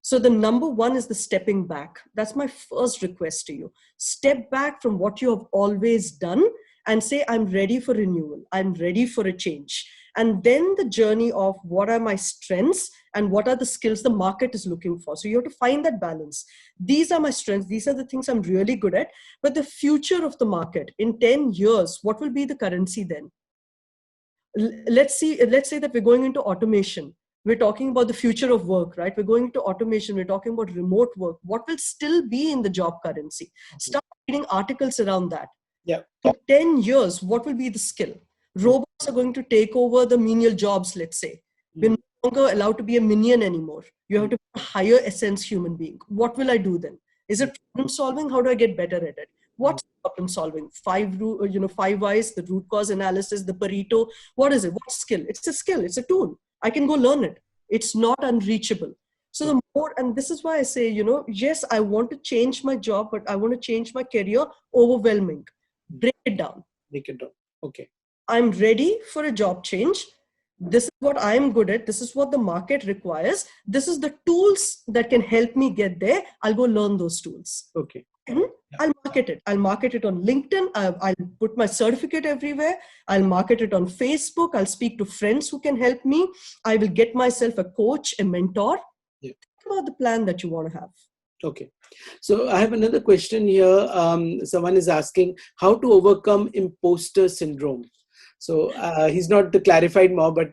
So the number one is the stepping back. That's my first request to you. Step back from what you have always done and say, I'm ready for renewal. I'm ready for a change. And then the journey of what are my strengths and what are the skills the market is looking for. So you have to find that balance. These are my strengths. These are the things I'm really good at. But the future of the market in 10 years, what will be the currency then? Let's say that we're going into automation. We're talking about the future of work, right? We're going to automation. We're talking about remote work. What will still be in the job currency? Start reading articles around that. Yeah. In 10 years, what will be the skill? Robots are going to take over the menial jobs, let's say. We're no longer allowed to be a minion anymore. You have to be a higher essence human being. What will I do then? Is it problem solving? How do I get better at it? What's problem solving? Five whys, the root cause analysis, the Pareto. What is it? What skill? It's a skill. It's a tool. I can go learn it. It's not unreachable. So the more, and this is why I say, yes, I want to change my job, but I want to change my career. Overwhelming. Break it down. Break it down. Okay. I'm ready for a job change. This is what I'm good at. This is what the market requires. This is the tools that can help me get there. I'll go learn those tools. Okay. I'll market it. I'll market it on LinkedIn. I'll put my certificate everywhere. I'll market it on Facebook. I'll speak to friends who can help me. I will get myself a coach, a mentor. Yeah. Think about the plan that you want to have. Okay. So I have another question here. Someone is asking how to overcome imposter syndrome. So he's not clarified more, but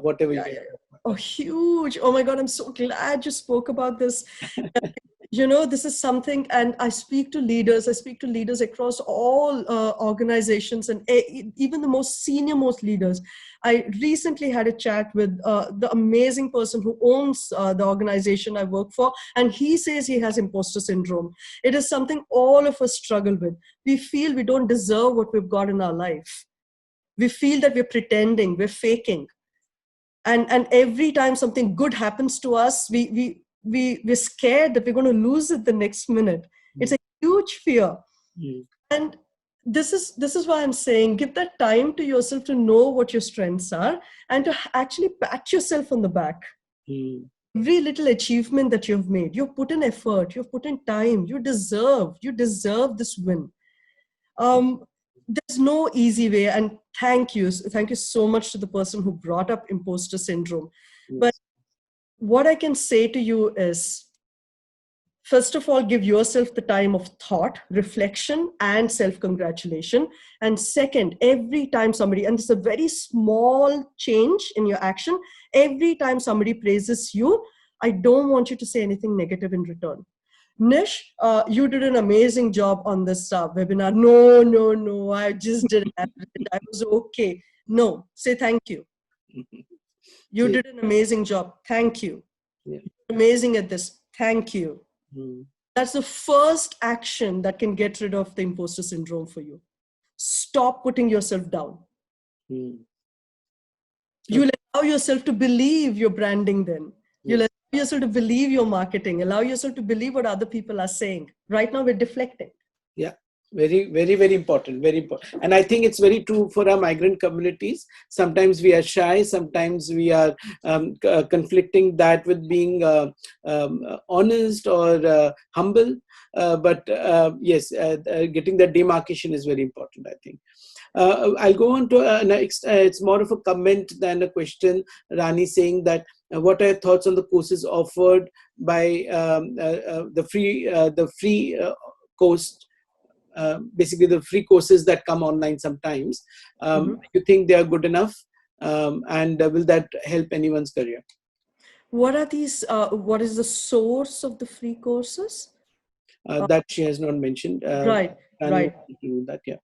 whatever. Yeah. Oh, huge. Oh my God, I'm so glad you spoke about this. This is something, and I speak to leaders across all organizations, and even the most senior most leaders. I recently had a chat with the amazing person who owns the organization I work for, and he says he has imposter syndrome. It is something all of us struggle with. We feel we don't deserve what we've got in our life. We feel that we're pretending, we're faking. And every time something good happens to us, we're scared that we're going to lose it the next minute. It's a huge fear. And this is why I'm saying, give that time to yourself to know what your strengths are and to actually pat yourself on the back. Every little achievement that you've made, you've put in effort, you've put in time, you deserve this win. There's no easy way, and thank you so much to the person who brought up imposter syndrome. But what I can say to you is, first of all, give yourself the time of thought, reflection, and self-congratulation. And second, every time somebody, and it's a very small change in your action, every time somebody praises you, I don't want you to say anything negative in return. Nish, you did an amazing job on this webinar. No, I just didn't have it. I was okay. No, say thank you. You did an amazing job. Thank you. You're amazing at this. Thank you. That's the first action that can get rid of the imposter syndrome for you. Stop putting yourself down. You'll allow yourself to believe your branding then. You'll allow yourself to believe your marketing. Allow yourself to believe what other people are saying. Right now, we're deflecting. Yeah. Very, very, very important. Very important. And I think it's very true for our migrant communities. Sometimes we are shy. Sometimes we are conflicting that with being honest or humble. But yes, getting that demarcation is very important, I think. I'll go on to next. It's more of a comment than a question. Rani saying that what are your thoughts on the courses offered by the free course? Basically the free courses that come online sometimes. You think they are good enough, and will that help anyone's career? What are these? What is the source of the free courses? That she has not mentioned. Right. That, yeah.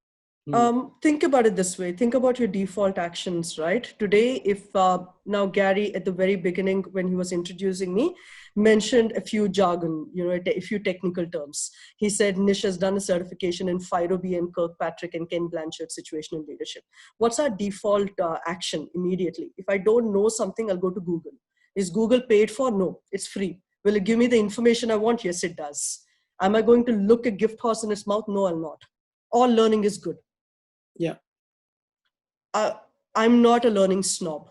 Think about it this way. Think about your default actions, right? Today, if now Gary at the very beginning, when he was introducing me, mentioned a few jargon, a few technical terms. He said, Nish has done a certification in FIRO-B and Kirkpatrick and Ken Blanchard situational leadership. What's our default action immediately? If I don't know something, I'll go to Google. Is Google paid for? No, it's free. Will it give me the information I want? Yes, it does. Am I going to look a gift horse in its mouth? No, I'll not. All learning is good. Yeah. I'm not a learning snob.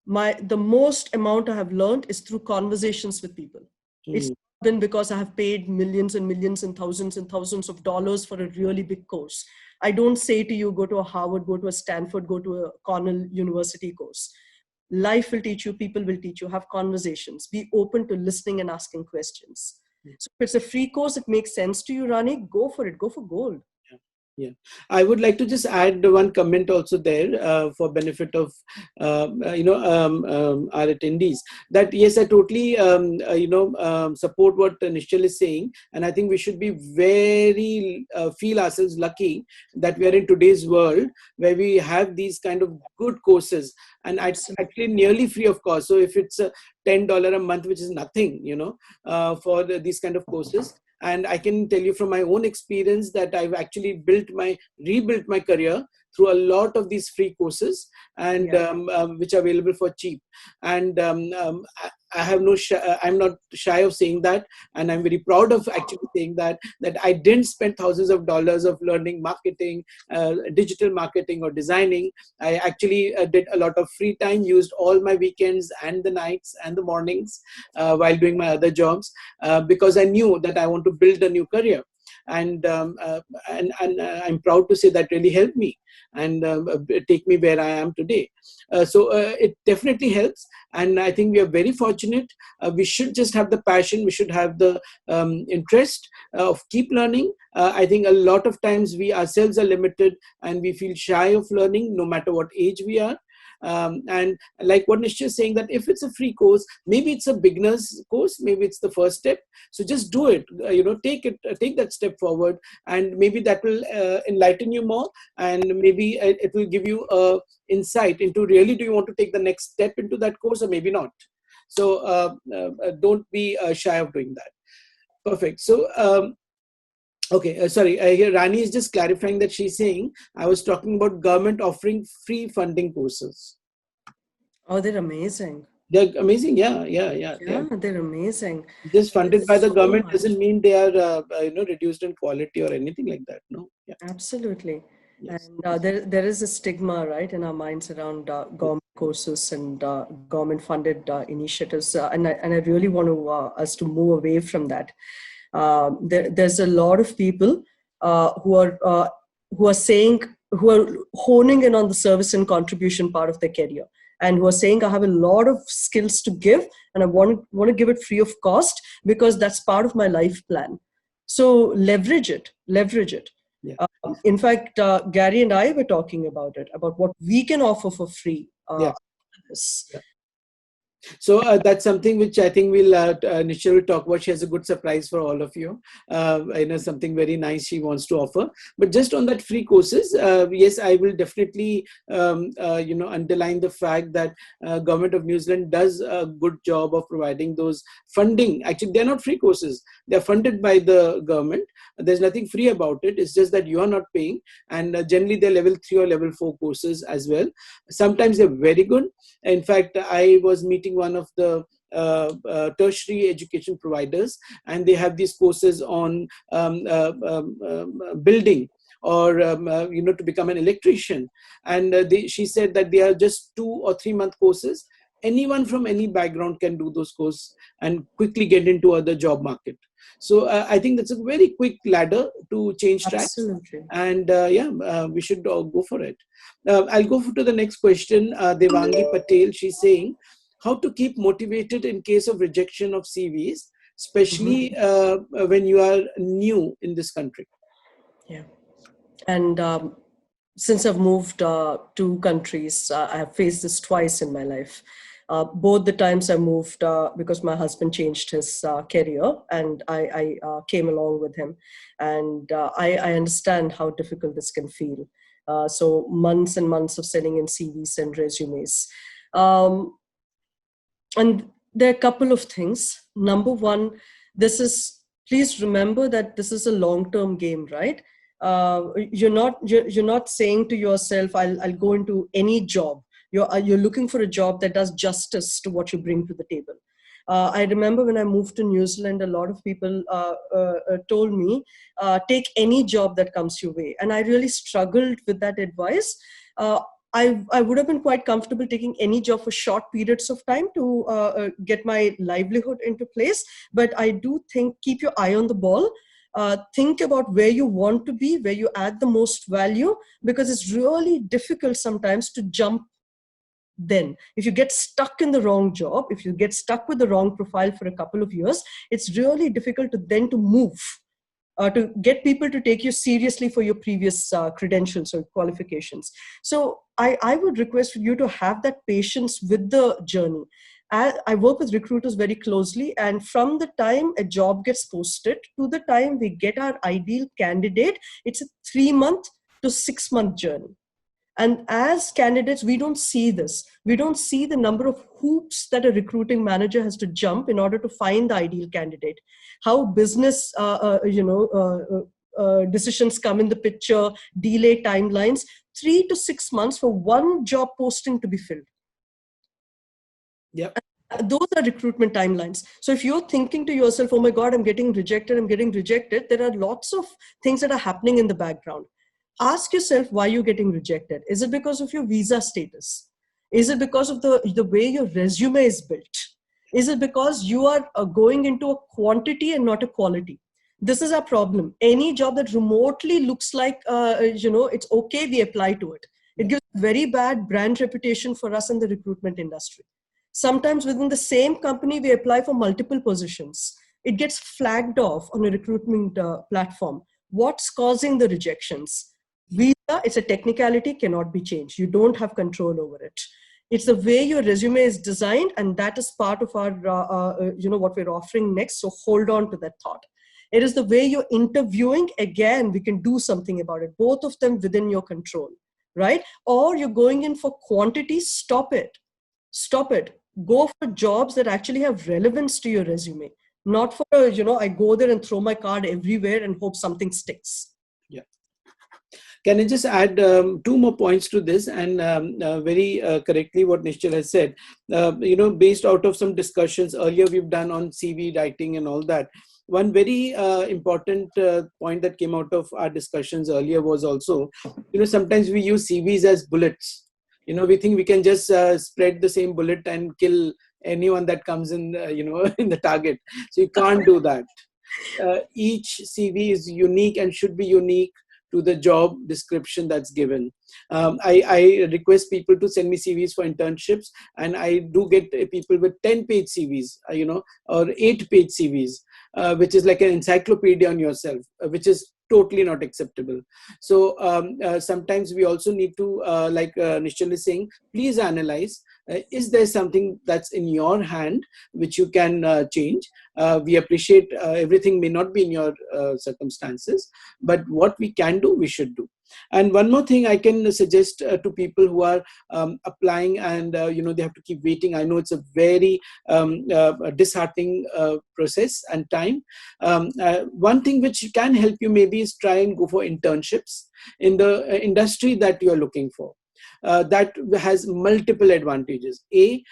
The most amount I have learned is through conversations with people. It's not been because I have paid millions and millions and thousands of dollars for a really big course. I don't say to you, go to a Harvard, go to a Stanford, go to a Cornell University course. Life will teach you, people will teach you, have conversations, be open to listening and asking questions. So if it's a free course, it makes sense to you, Rani, go for it, go for gold. Yeah, I would like to just add one comment also there for benefit of our attendees. That yes, I totally support what Nishchal is saying, and I think we should be very feel ourselves lucky that we are in today's world where we have these kind of good courses, and it's actually nearly free of cost. So if it's a $10 a month, which is nothing, for these kind of courses. And I can tell you from my own experience that I've actually rebuilt my career through a lot of these free courses, and which are available for cheap. And I have I'm not shy of saying that, and I'm very proud of actually saying that I didn't spend thousands of dollars of learning marketing, digital marketing or designing. I actually did a lot of free time, used all my weekends and the nights and the mornings while doing my other jobs, because I knew that I want to build a new career. And I'm proud to say that really helped me and take me where I am today. So it definitely helps, and I think we are very fortunate. We should just have the passion, we should have the interest of keep learning. I think a lot of times we ourselves are limited and we feel shy of learning no matter what age we are. And like what Nishcha is saying, that if it's a free course, maybe it's a beginner's course, maybe it's the first step. So just do it, take that step forward, and maybe that will enlighten you more, and maybe it will give you a insight into really do you want to take the next step into that course or maybe not. So don't be shy of doing that. Perfect. So okay, sorry, here Rani is just clarifying that she's saying I was talking about government offering free funding courses. Oh, they're amazing. They're amazing. Yeah. Yeah, they're amazing. Just funded by the So government much. doesn't mean they are reduced in quality or anything like that. No. Yeah. Absolutely. Yes. And there is a stigma, right, in our minds around government courses and government-funded initiatives, and I really want to us to move away from that. There's a lot of people who are saying, who are honing in on the service and contribution part of their career, and who are saying, I have a lot of skills to give, and I want to give it free of cost because that's part of my life plan. So leverage it. Yeah. In fact, Gary and I were talking about it, about what we can offer for free. Yeah. This. Yeah. So that's something which I think Nisha will talk about. She has a good surprise for all of you. Something very nice she wants to offer. But just on that free courses, yes, I will definitely underline the fact that Government of New Zealand does a good job of providing those funding. Actually, they're not free courses; they're funded by the government. There's nothing free about it. It's just that you are not paying, and generally they're level 3 or level 4 courses as well. Sometimes they're very good. In fact, I was meeting one of the tertiary education providers, and they have these courses on building or to become an electrician, and she said that they are just 2 or 3 month courses. Anyone from any background can do those courses and quickly get into other job market. So I think that's a very quick ladder to change tracks. Absolutely. And we should go for it. I'll go to the next question. Devangi Patel, she's saying, how to keep motivated in case of rejection of CVs, especially when you are new in this country? Yeah. And since I've moved 2 countries, I have faced this twice in my life. Both the times I moved because my husband changed his career, and I came along with him. And I understand how difficult this can feel. So months and months of sending in CVs and resumes. And there are a couple of things. Number one, please remember that this is a long-term game, right? You're not saying to yourself, I'll go into any job. You're looking for a job that does justice to what you bring to the table. I remember when I moved to New Zealand, a lot of people told me, take any job that comes your way. And I really struggled with that advice. I would have been quite comfortable taking any job for short periods of time to get my livelihood into place. But I do think, keep your eye on the ball. Think about where you want to be, where you add the most value, because it's really difficult sometimes to jump. Then if you get stuck in the wrong job, if you get stuck with the wrong profile for a couple of years, it's really difficult to move. to get people to take you seriously for your previous credentials or qualifications. So I would request you to have that patience with the journey. I work with recruiters very closely, and from the time a job gets posted to the time we get our ideal candidate, it's a 3-month to 6-month journey. And as candidates, we don't see this. We don't see the number of hoops that a recruiting manager has to jump in order to find the ideal candidate. How business, decisions come in the picture, delay timelines, 3 to 6 months for one job posting to be filled. Yep. Those are recruitment timelines. So if you're thinking to yourself, oh my God, I'm getting rejected, there are lots of things that are happening in the background. Ask yourself why you're getting rejected. Is it because of your visa status? Is it because of the way your resume is built? Is it because you are going into a quantity and not a quality? This is our problem. Any job that remotely looks like, it's okay, we apply to it. It gives very bad brand reputation for us in the recruitment industry. Sometimes within the same company, we apply for multiple positions. It gets flagged off on a recruitment platform. What's causing the rejections? Visa, it's a technicality, cannot be changed. You don't have control over it. It's the way your resume is designed, and that is part of our, what we're offering next. So hold on to that thought. It is the way you're interviewing. Again, we can do something about it. Both of them within your control, right? Or you're going in for quantity. Stop it. Go for jobs that actually have relevance to your resume. Not for, I go there and throw my card everywhere and hope something sticks. Yeah. Can I just add 2 more points to this? And very correctly what Nischal has said, based out of some discussions earlier we've done on CV writing and all that. One very important point that came out of our discussions earlier was also, sometimes we use CVs as bullets. We think we can just spread the same bullet and kill anyone that comes in, in the target. So you can't do that. Each CV is unique and should be unique to the job description that's given. I request people to send me CVs for internships, and I do get people with 10-page CVs, or 8-page CVs, which is like an encyclopedia on yourself, which is totally not acceptable. So sometimes we also need to, like Nischal is saying, please analyze. Is there something that's in your hand which you can change? We appreciate everything may not be in your circumstances, but what we can do, we should do. And one more thing I can suggest to people who are applying and, they have to keep waiting. I know it's a very disheartening process and time. One thing which can help you maybe is try and go for internships in the industry that you're looking for. That has multiple advantages. A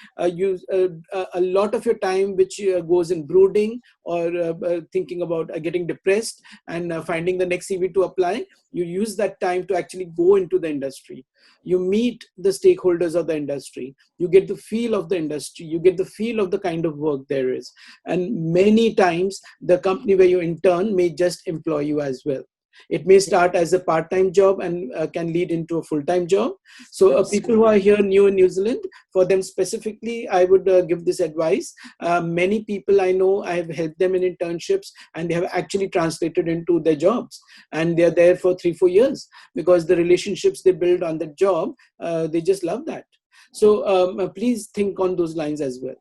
lot of your time which goes in brooding or thinking about getting depressed and finding the next CV to apply, you use that time to actually go into the industry. You meet the stakeholders of the industry. You get the feel of the industry. You get the feel of the kind of work there is. And many times the company where you intern may just employ you as well. It may start as a part-time job and can lead into a full-time job. So people who are here new in New Zealand, for them specifically, I would give this advice. Many people I know, I have helped them in internships and they have actually translated into their jobs. And they're there for 3-4 years because the relationships they build on the job, they just love that. So please think on those lines as well.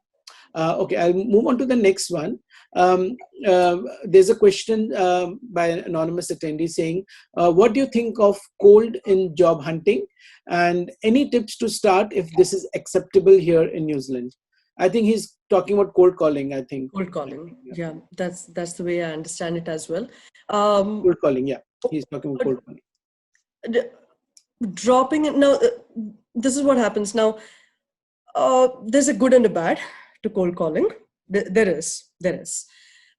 Okay, I'll move on to the next one. There's a question by an anonymous attendee saying, what do you think of cold in job hunting? And any tips to start if this is acceptable here in New Zealand? I think he's talking about cold calling, I think. Cold calling, yeah, that's the way I understand it as well. Cold calling, yeah. He's talking about cold calling. Dropping it, now, this is what happens. Now, there's a good and a bad to cold calling. There is.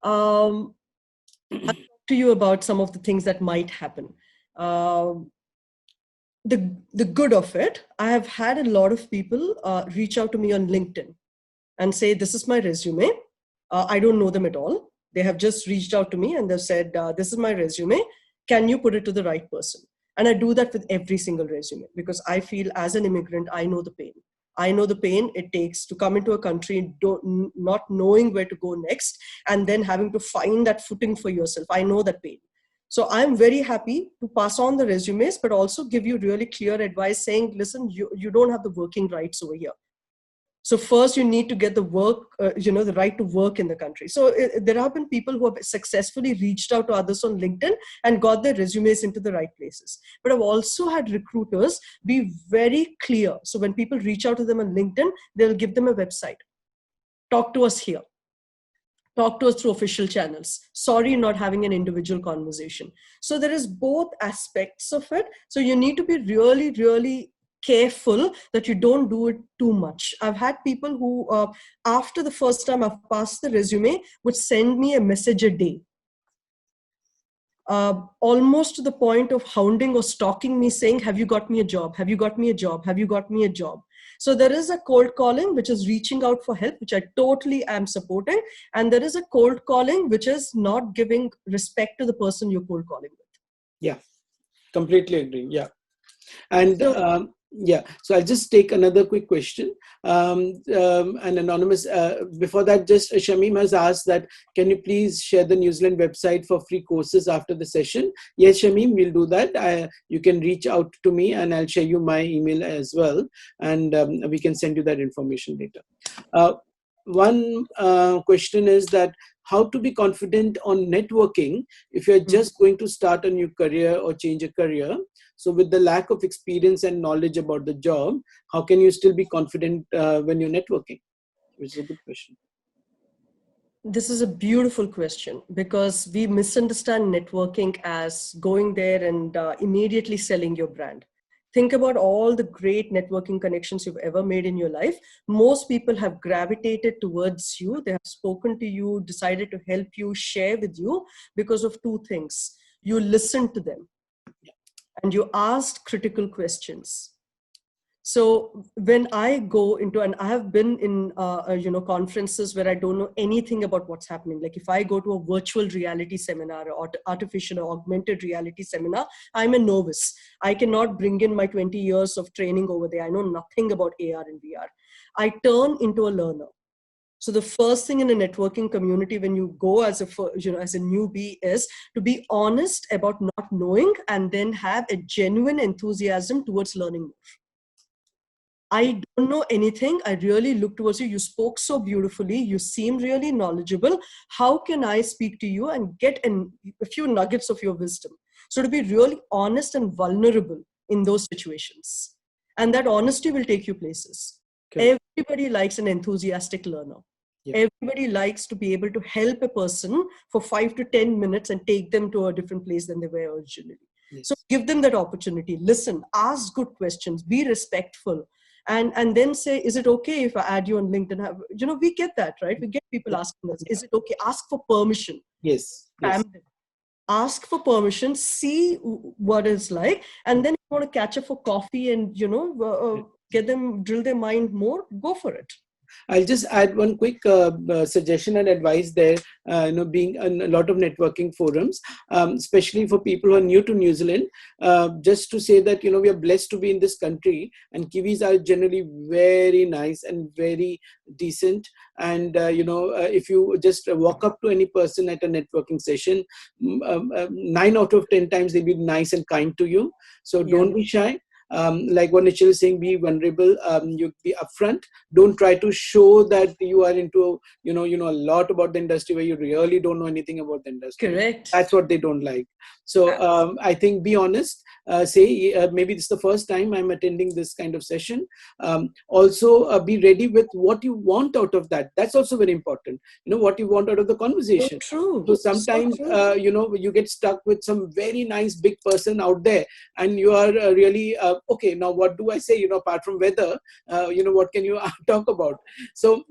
I'll talk to you about some of the things that might happen. The good of it, I have had a lot of people reach out to me on LinkedIn and say, this is my resume. I don't know them at all. They have just reached out to me and they've said, this is my resume. Can you put it to the right person? And I do that with every single resume because I feel as an immigrant, I know the pain. I know the pain it takes to come into a country not knowing where to go next and then having to find that footing for yourself. I know that pain. So I'm very happy to pass on the resumes, but also give you really clear advice saying, listen, you don't have the working rights over here. So first you need to get the the right to work in the country. So there have been people who have successfully reached out to others on LinkedIn and got their resumes into the right places. But I've also had recruiters be very clear. So when people reach out to them on LinkedIn, they'll give them a website. Talk to us here. Talk to us through official channels. Sorry, not having an individual conversation. So there is both aspects of it. So you need to be really, really careful that you don't do it too much. I've had people who, after the first time I've passed the resume, would send me a message a day. Almost to the point of hounding or stalking me saying, have you got me a job? Have you got me a job? Have you got me a job? So there is a cold calling, which is reaching out for help, which I totally am supporting. And there is a cold calling, which is not giving respect to the person you're cold calling with. Yeah, completely agree. Yeah. And so I'll just take another quick question. An anonymous, before that, just Shamim has asked that, can you please share the New Zealand website for free courses after the session? Yes, Shamim, we'll do that. You can reach out to me and I'll share you my email as well. And we can send you that information later. One question is that how to be confident on networking if you're just going to start a new career or change a career. So with the lack of experience and knowledge about the job, how can you still be confident when you're networking? Which is a good question. This is a beautiful question because we misunderstand networking as going there and immediately selling your brand. Think about all the great networking connections you've ever made in your life. Most people have gravitated towards you. They have spoken to you, decided to help you, share with you because of two things. You listened to them and you asked critical questions. So when I go into, and I have been in, conferences where I don't know anything about what's happening. Like if I go to a virtual reality seminar or artificial or augmented reality seminar, I'm a novice. I cannot bring in my 20 years of training over there. I know nothing about AR and VR. I turn into a learner. So the first thing in a networking community when you go as a newbie is to be honest about not knowing and then have a genuine enthusiasm towards learning more. I don't know anything. I really look towards you. You spoke so beautifully. You seem really knowledgeable. How can I speak to you and get a few nuggets of your wisdom? So to be really honest and vulnerable in those situations. And that honesty will take you places. Okay. Everybody likes an enthusiastic learner. Yeah. Everybody likes to be able to help a person for 5 to 10 minutes and take them to a different place than they were originally. Yes. So give them that opportunity. Listen, ask good questions, be respectful. And then say, is it okay if I add you on LinkedIn? We get that, right? We get people asking us, is it okay? Ask for permission. Yes. Yes. Ask for permission, see what it's like. And then if you want to catch up for coffee and, get them, drill their mind more, go for it. I'll just add one quick suggestion and advice there, being in a lot of networking forums, especially for people who are new to New Zealand, just to say that, we are blessed to be in this country and Kiwis are generally very nice and very decent. And, if you just walk up to any person at a networking session, 9 out of 10 times they'll be nice and kind to you. So don't be shy. Like what Nichil is saying, be vulnerable, you be upfront. Don't try to show that you are into, you know a lot about the industry where you really don't know anything about the industry. Correct. That's what they don't like. So I think be honest, say maybe this is the first time I'm attending this kind of session. Also be ready with what you want out of that. That's also very important. What you want out of the conversation. So true. So sometimes, you get stuck with some very nice big person out there and you are really, okay, now what do I say, apart from weather, what can you talk about? So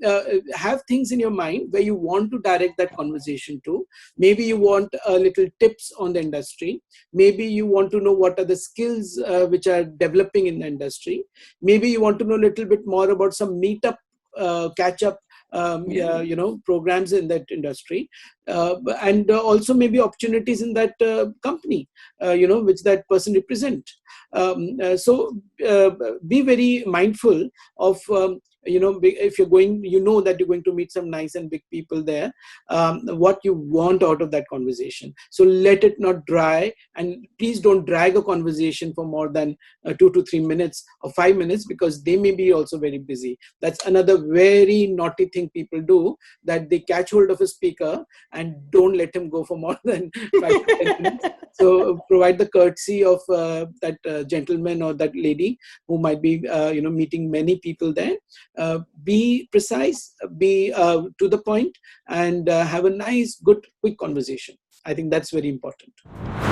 have things in your mind where you want to direct that conversation to. Maybe you want little tips on the industry. Maybe you want to know what are the skills which are developing in the industry. Maybe you want to know a little bit more about some meetup, catch up, programs in that industry, and also maybe opportunities in that company, which that person represent. So be very mindful of if you're going, that you're going to meet some nice and big people there, what you want out of that conversation. So let it not dry, and please don't drag a conversation for more than 2 to 3 minutes or 5 minutes, because they may be also very busy. That's another very naughty thing people do, that they catch hold of a speaker and don't let him go for more than 5 to 10 minutes. So provide the courtesy of that gentleman or that lady who might be meeting many people there. Be precise, be to the point, and have a nice, good, quick conversation. I think that's very important.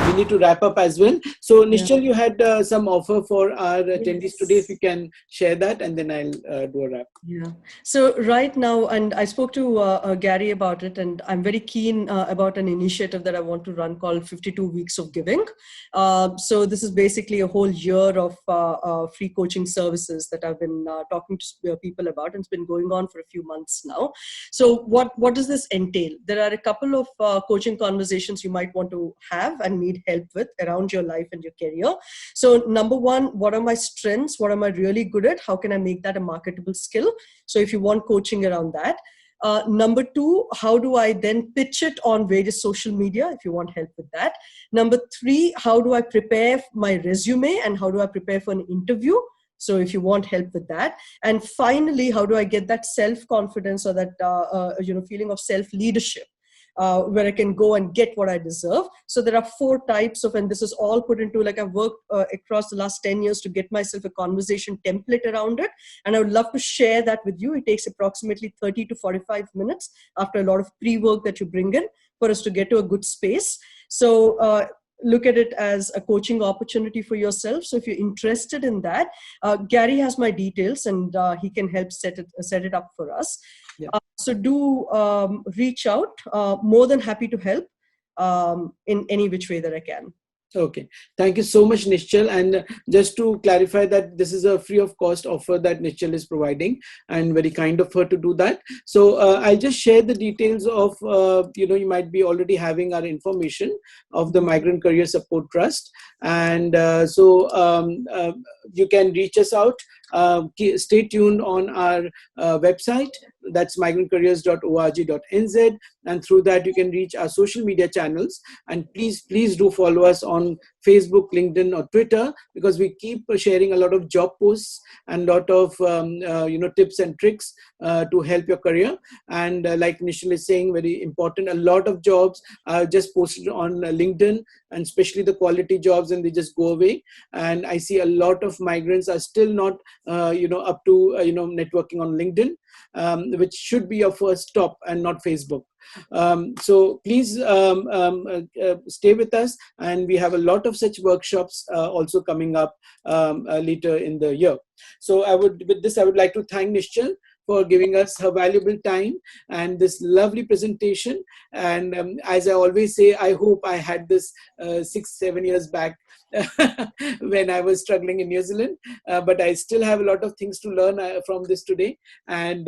We need to wrap up as well. So Nischal, you had some offer for our attendees today. If you can share that, and then I'll do a wrap. Yeah. So right now, and I spoke to Gary about it, and I'm very keen about an initiative that I want to run called 52 Weeks of Giving. So this is basically a whole year of free coaching services that I've been talking to people about, and it's been going on for a few months now. So what does this entail? There are a couple of coaching conversations you might want to have and need help with around your life and your career. So number one, what are my strengths? What am I really good at? How can I make that a marketable skill? So if you want coaching around that. Number two, how do I then pitch it on various social media if you want help with that? Number three, how do I prepare my resume and how do I prepare for an interview? So if you want help with that. And finally, how do I get that self-confidence or that feeling of self-leadership? Where I can go and get what I deserve. So there are 4 types of, and this is all put into, like, I've worked across the last 10 years to get myself a conversation template around it. And I would love to share that with you. It takes approximately 30 to 45 minutes after a lot of pre-work that you bring in for us to get to a good space. So look at it as a coaching opportunity for yourself. So if you're interested in that, Gary has my details, and he can help set it up for us. Yeah. So do reach out. More than happy to help in any which way that I can. Okay. Thank you so much, Nischal. And just to clarify that this is a free of cost offer that Nischal is providing, and very kind of her to do that. So I'll just share the details of, you might be already having our information of the Migrant Career Support Trust. And you can reach us out. Stay tuned on our website. That's migrantcareers.org.nz, and through that you can reach our social media channels. And please do follow us on Facebook, LinkedIn, or Twitter, because we keep sharing a lot of job posts and a lot of tips and tricks to help your career. And like Nischal is saying, very important, a lot of jobs are just posted on LinkedIn, and especially the quality jobs, and they just go away. And I see a lot of migrants are still not up to networking on LinkedIn, which should be your first stop and not Facebook. So please stay with us, and we have a lot of such workshops also coming up later in the year. So with this I would like to thank Nischal for giving us her valuable time and this lovely presentation. And as I always say, I hope I had this 6-7 years back when I was struggling in New Zealand. But I still have a lot of things to learn from this today. And,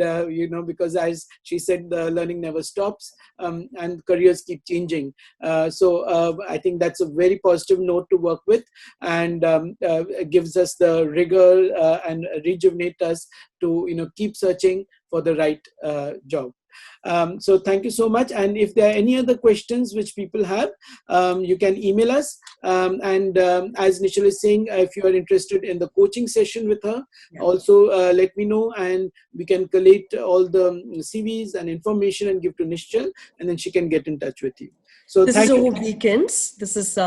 because as she said, the learning never stops, and careers keep changing. So I think that's a very positive note to work with, and gives us the rigor and rejuvenate us to keep searching for the right job. So thank you so much. And if there are any other questions which people have, you can email us. And as Nischal is saying, if you are interested in the coaching session with her, also let me know, and we can collate all the CVs and information and give to Nischal, and then she can get in touch with you. So this is over weekends. This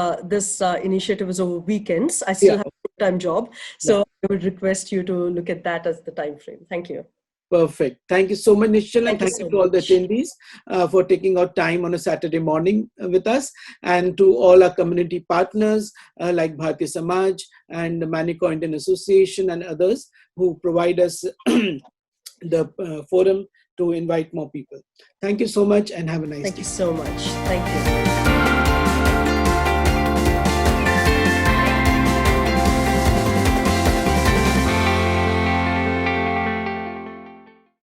initiative is over weekends. I still have a full-time job, so I would request you to look at that as the time frame. Thank you. Perfect. Thank you so much, Nischal, and thank you to all the attendees for taking out time on a Saturday morning with us, and to all our community partners like Bharatiya Samaj and the Manico Indian Association and others who provide us the forum to invite more people. Thank you so much, and have a nice day. Thank you so much. Thank you.